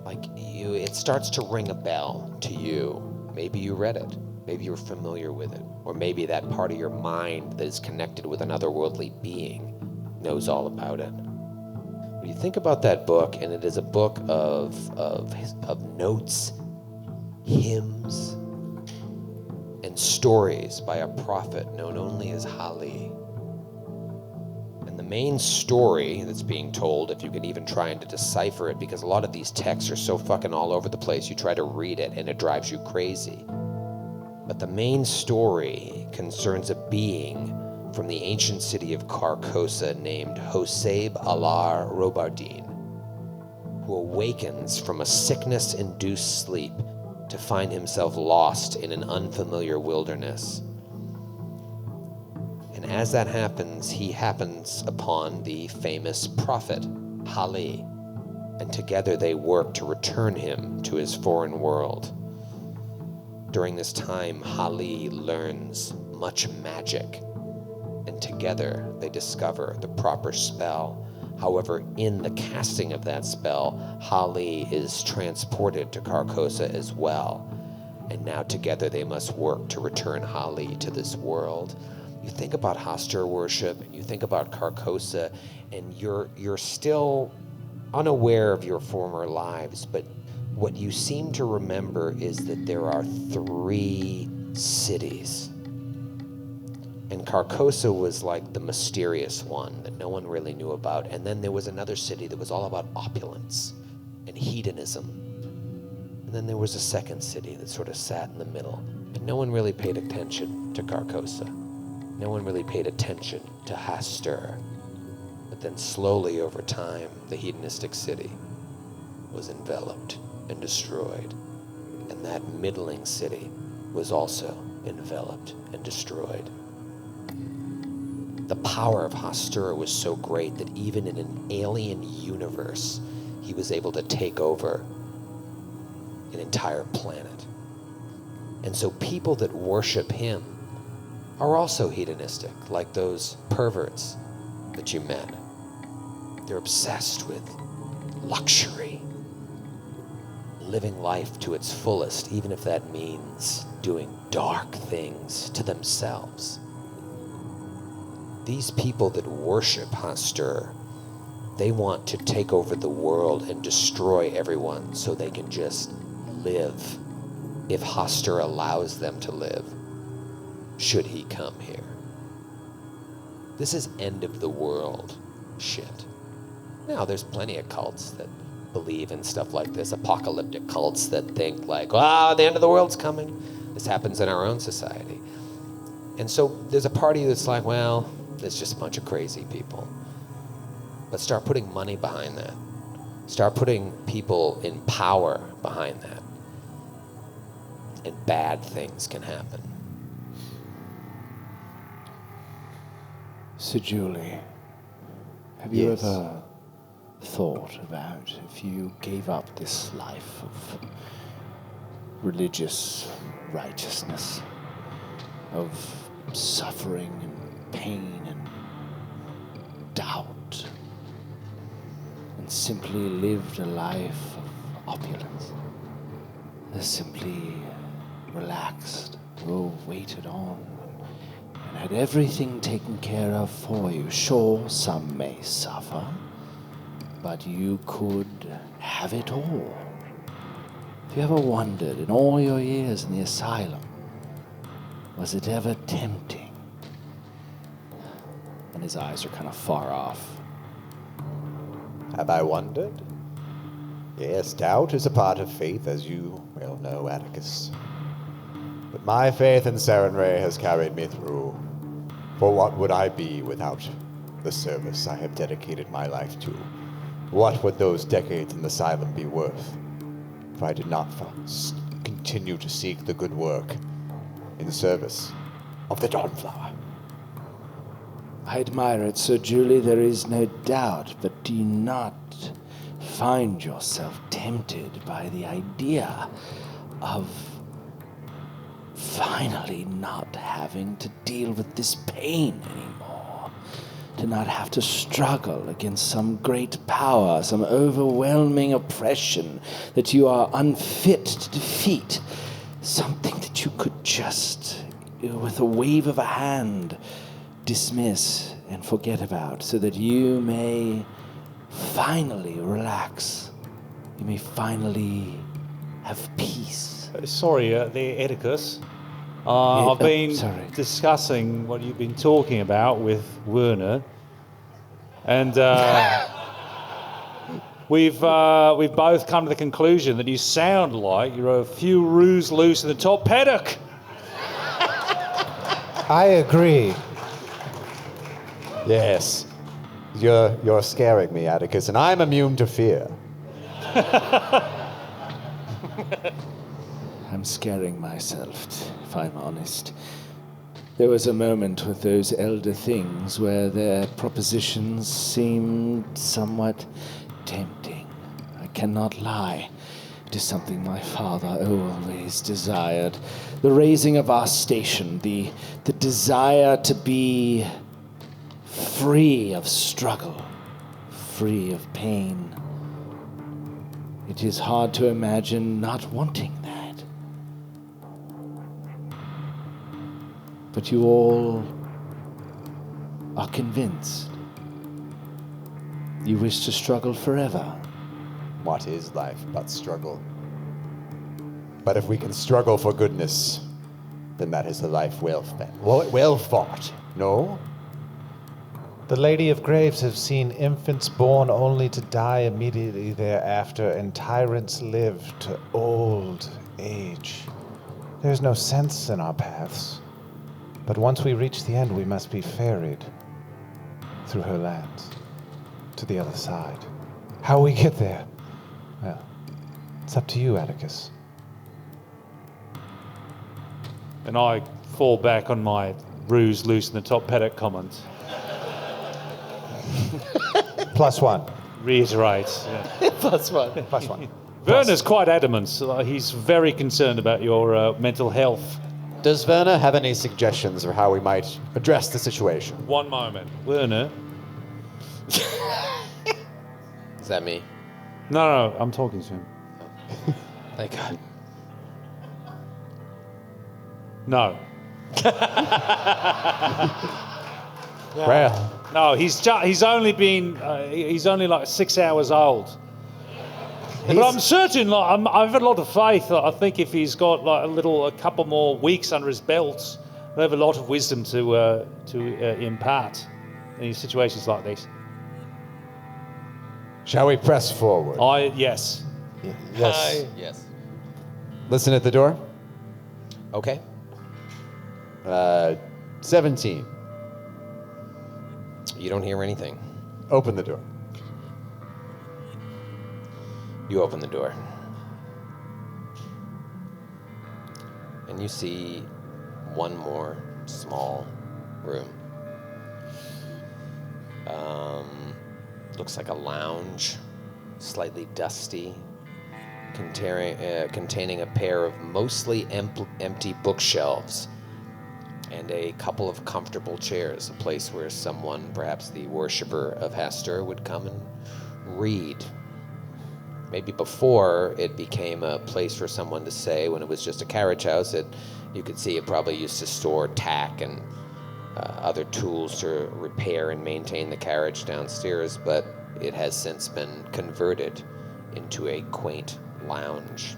Like, it starts to ring a bell to you. Maybe you read it. Maybe you're familiar with it. Or maybe that part of your mind that is connected with another worldly being knows all about it. When you think about that book, and it is a book of notes, hymns, and stories by a prophet known only as Hali. And the main story that's being told, if you can even try and to decipher it, because a lot of these texts are so fucking all over the place, you try to read it and it drives you crazy. But the main story concerns a being from the ancient city of Carcosa named Hoseb Alar Robardin, who awakens from a sickness-induced sleep to find himself lost in an unfamiliar wilderness. And as that happens, he happens upon the famous prophet, Hali, and together they work to return him to his foreign world. During this time, Hali learns much magic, and together they discover the proper spell. However, in the casting of that spell, Hali is transported to Carcosa as well, and now together they must work to return Hali to this world. You think about Hastur worship, and you think about Carcosa, and you're still unaware of your former lives, but what you seem to remember is that there are 3 cities. And Carcosa was like the mysterious one that no one really knew about. And then there was another city that was all about opulence and hedonism. And then there was a second city that sort of sat in the middle. And no one really paid attention to Carcosa. No one really paid attention to Hastur. But then slowly over time, the hedonistic city was enveloped and destroyed. And that middling city was also enveloped and destroyed. The power of Hastur was so great that even in an alien universe, he was able to take over an entire planet. And so people that worship him are also hedonistic, like those perverts that you met. They're obsessed with luxury, living life to its fullest, even if that means doing dark things to themselves. These people that worship Hastur, they want to take over the world and destroy everyone so they can just live, if Hastur allows them to live, should he come here. This is end of the world shit. Now, there's plenty of cults that believe in stuff like this, apocalyptic cults that think like, the end of the world's coming. This happens in our own society. And so there's a party that's like, well, it's just a bunch of crazy people. But start putting money behind that. Start putting people in power behind that. And bad things can happen. So, Julie, have you ever thought about if you gave up this life of religious righteousness, of suffering and pain and doubt, and simply lived a life of opulence, simply relaxed, waited on, and had everything taken care of for you? Sure, some may suffer, but you could have it all. Have you ever wondered, in all your years in the asylum, was it ever tempting? And his eyes are kind of far off. Have I wondered? Yes, doubt is a part of faith, as you well know, Atticus. But my faith in Sarenrae has carried me through. For what would I be without the service I have dedicated my life to? What would those decades in the Asylum be worth if I did not continue to seek the good work in service of the Dawnflower? I admire it, Sir Julie, there is no doubt, but do you not find yourself tempted by the idea of finally not having to deal with this pain anymore? To not have to struggle against some great power, some overwhelming oppression that you are unfit to defeat. Something that you could just, with a wave of a hand, dismiss and forget about, so that you may finally relax. You may finally have peace. Sorry, the Atticus. I've been sorry. discussing what you've been talking about with Werner, and we've both come to the conclusion that you sound like you're a few roos loose in the top paddock. I agree. Yes. You're scaring me, Atticus, and I'm immune to fear. I'm scaring myself, if I'm honest. There was a moment with those elder things where their propositions seemed somewhat tempting. I cannot lie. It is something my father always desired. The raising of our station, the desire to be free of struggle, free of pain. It is hard to imagine not wanting that. But you all are convinced. You wish to struggle forever. What is life but struggle? But if we can struggle for goodness, then that is a life well fought, no? The Lady of Graves has seen infants born only to die immediately thereafter, and tyrants live to old age. There's no sense in our paths. But once we reach the end, we must be ferried through her lands to the other side. How we get there? Well, it's up to you, Atticus. And I fall back on my ruse loose in the top paddock comment. +1. Reiterate. Yeah. +1. Werner's quite adamant. He's very concerned about your mental health. Does Werner have any suggestions for how we might address the situation? One moment. Werner? Is that me? No, I'm talking to him. Thank God. No. Well, No, he's only like 6 hours old. But I'm certain, I've had a lot of faith. I think if he's got like a couple more weeks under his belt, he'll have a lot of wisdom to impart in situations like this. shall we press forward? Yes. Yes. Yes. Listen at the door. Okay. 17. You don't hear anything. Open the door. You open the door. And you see one more small room. Looks like a lounge, slightly dusty, containing a pair of mostly empty bookshelves and a couple of comfortable chairs, a place where someone, perhaps the worshipper of Hastur, would come and read. Maybe before it became a place for someone to say, when it was just a carriage house, you could see it probably used to store tack and other tools to repair and maintain the carriage downstairs, but it has since been converted into a quaint lounge.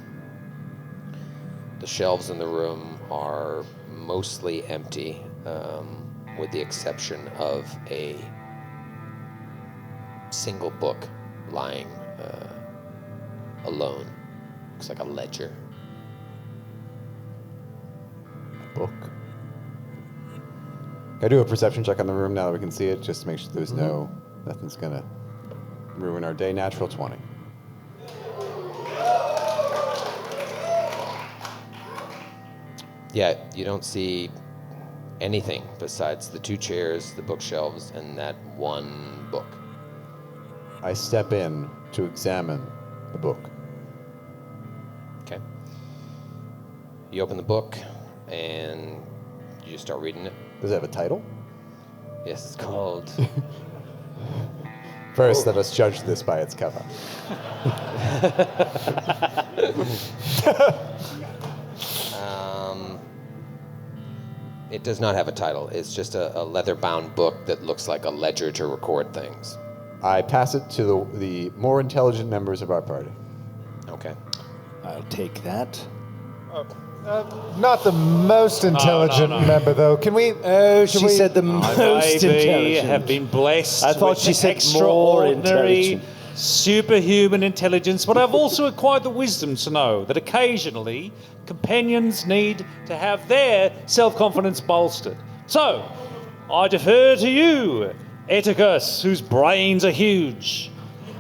The shelves in the room are mostly empty, with the exception of a single book lying alone. Looks like a ledger. Book. Can I do a perception check on the room now that we can see it, just to make sure there's nothing's gonna ruin our day? Natural 20. Yeah, you don't see anything besides the 2 chairs, the bookshelves, and that one book. I step in to examine the book. Okay. You open the book and you just start reading it. Does it have a title? Yes, it's called. First, let us judge this by its cover. It does not have a title. It's just a leather-bound book that looks like a ledger to record things. I pass it to the more intelligent members of our party. Okay. I'll take that. Not the most intelligent member, though. Can we? Oh, she said the most intelligent. Have been blessed. I thought with she said more extraordinary, intelligent. superhuman intelligence, but I've also acquired the wisdom to know that occasionally companions need to have their self-confidence bolstered. So, I defer to you, Atticus, whose brains are huge,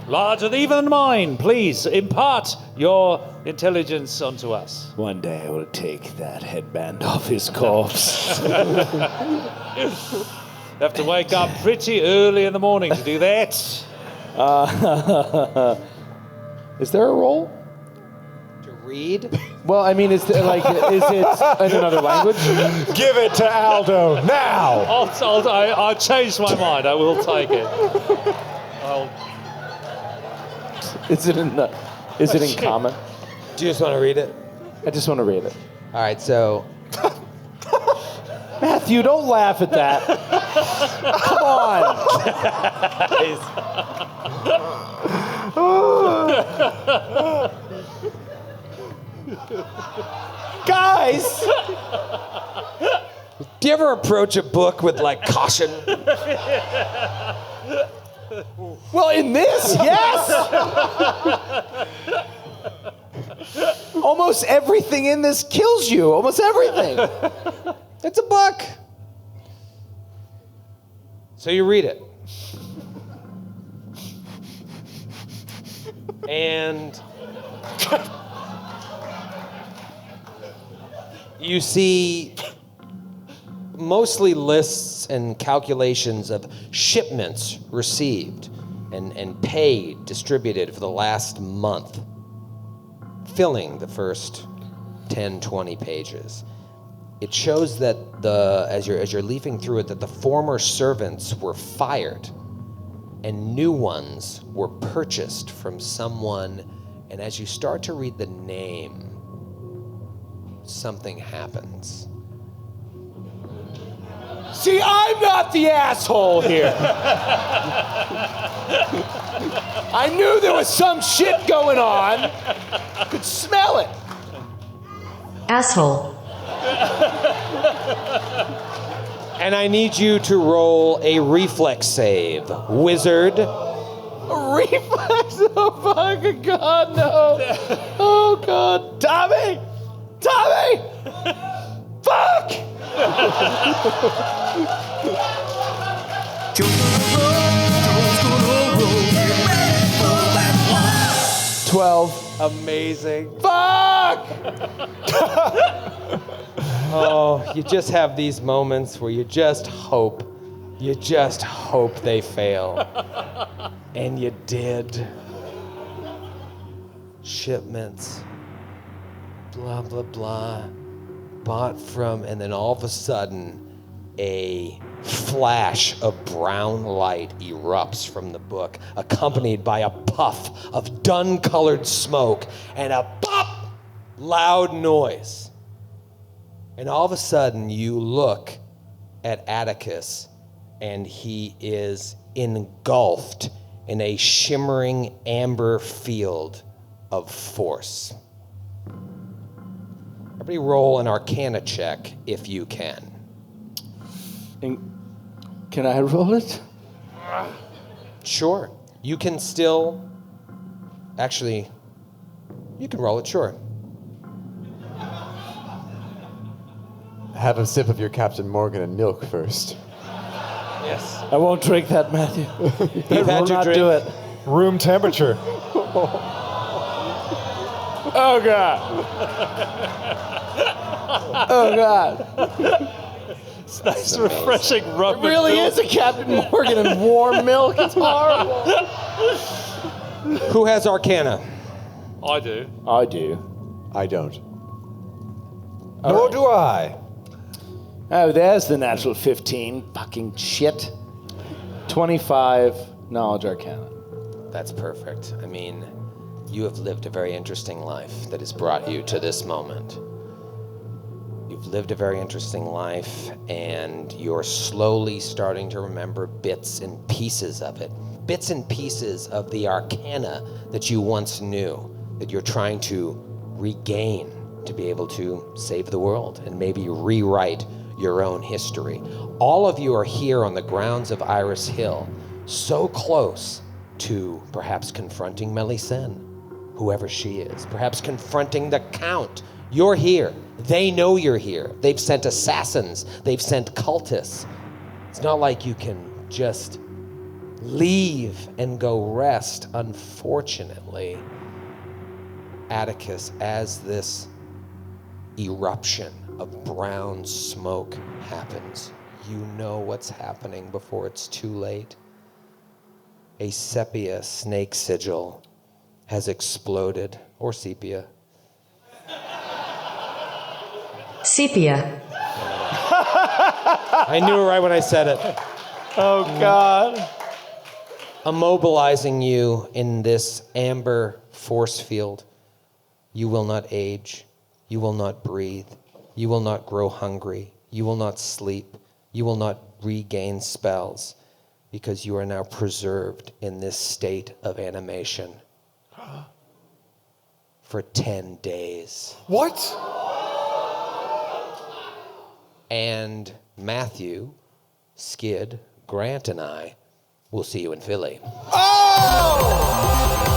larger even than mine. Please impart your intelligence onto us. One day I will take that headband off his corpse. Have to wake up pretty early in the morning to do that. Is there a roll? To read? Well, I mean, is it in another language? Give it to Aldo now. I'll change my mind. I will take it. Is it in common? Do you just want to read it? I just want to read it. All right, so Matthew, don't laugh at that. Come on. Guys! do you ever approach a book with like caution? Well, in this, yes! Almost everything in this kills you. Almost everything. It's a book. So you read it. And you see mostly lists and calculations of shipments received and paid, distributed for the last month, filling the first 10, 20 pages. It shows that as you're leafing through it, that the former servants were fired and new ones were purchased from someone. And as you start to read the name, something happens. See, I'm not the asshole here. I knew there was some shit going on. I could smell it. Asshole. And I need you to roll a reflex save, wizard. Reflex? Oh, fucking God, no. Oh, God. Tommy! Tommy! Fuck! 12. Amazing. Fuck! Oh, you just have these moments where you just hope they fail. And you did. Shipments. Blah, blah, blah. Bought from, and then all of a sudden, a flash of brown light erupts from the book, accompanied by a puff of dun-colored smoke and a pop, loud noise. And all of a sudden, you look at Atticus, and he is engulfed in a shimmering amber field of force. Everybody roll an Arcana check if you can. Can I roll it? Sure. You can still... Actually, You can roll it, sure. Have a sip of your Captain Morgan and milk first. Yes. I won't drink that, Matthew. You've had will your not drink. do it. Room temperature. Oh God. Oh God. It's nice, refreshing rum. It really is a Captain Morgan and warm milk. It's horrible. Who has Arcana? I do. I do. I don't. Nor do I. Oh, there's the natural 15. Fucking shit. 25 knowledge arcana. That's perfect. I mean, you have lived a very interesting life that has brought you to this moment. You've lived a very interesting life, and you're slowly starting to remember bits and pieces of it. Bits and pieces of the arcana that you once knew, that you're trying to regain to be able to save the world and maybe rewrite your own history. All of you are here on the grounds of Iris Hill, so close to perhaps confronting Melisande, whoever she is, perhaps confronting the Count. You're here. They know you're here. They've sent assassins. They've sent cultists. It's not like you can just leave and go rest. Unfortunately, Atticus, as this eruption of brown smoke happens, you know what's happening before it's too late. A sepia snake sigil has exploded, or sepia. Sepia. I knew it right when I said it. Oh God. Immobilizing you in this amber force field. You will not age. You will not breathe. You will not grow hungry. You will not sleep. You will not regain spells, because you are now preserved in this state of animation for 10 days. What? And Matthew, Skid, Grant, and I will see you in Philly. Oh!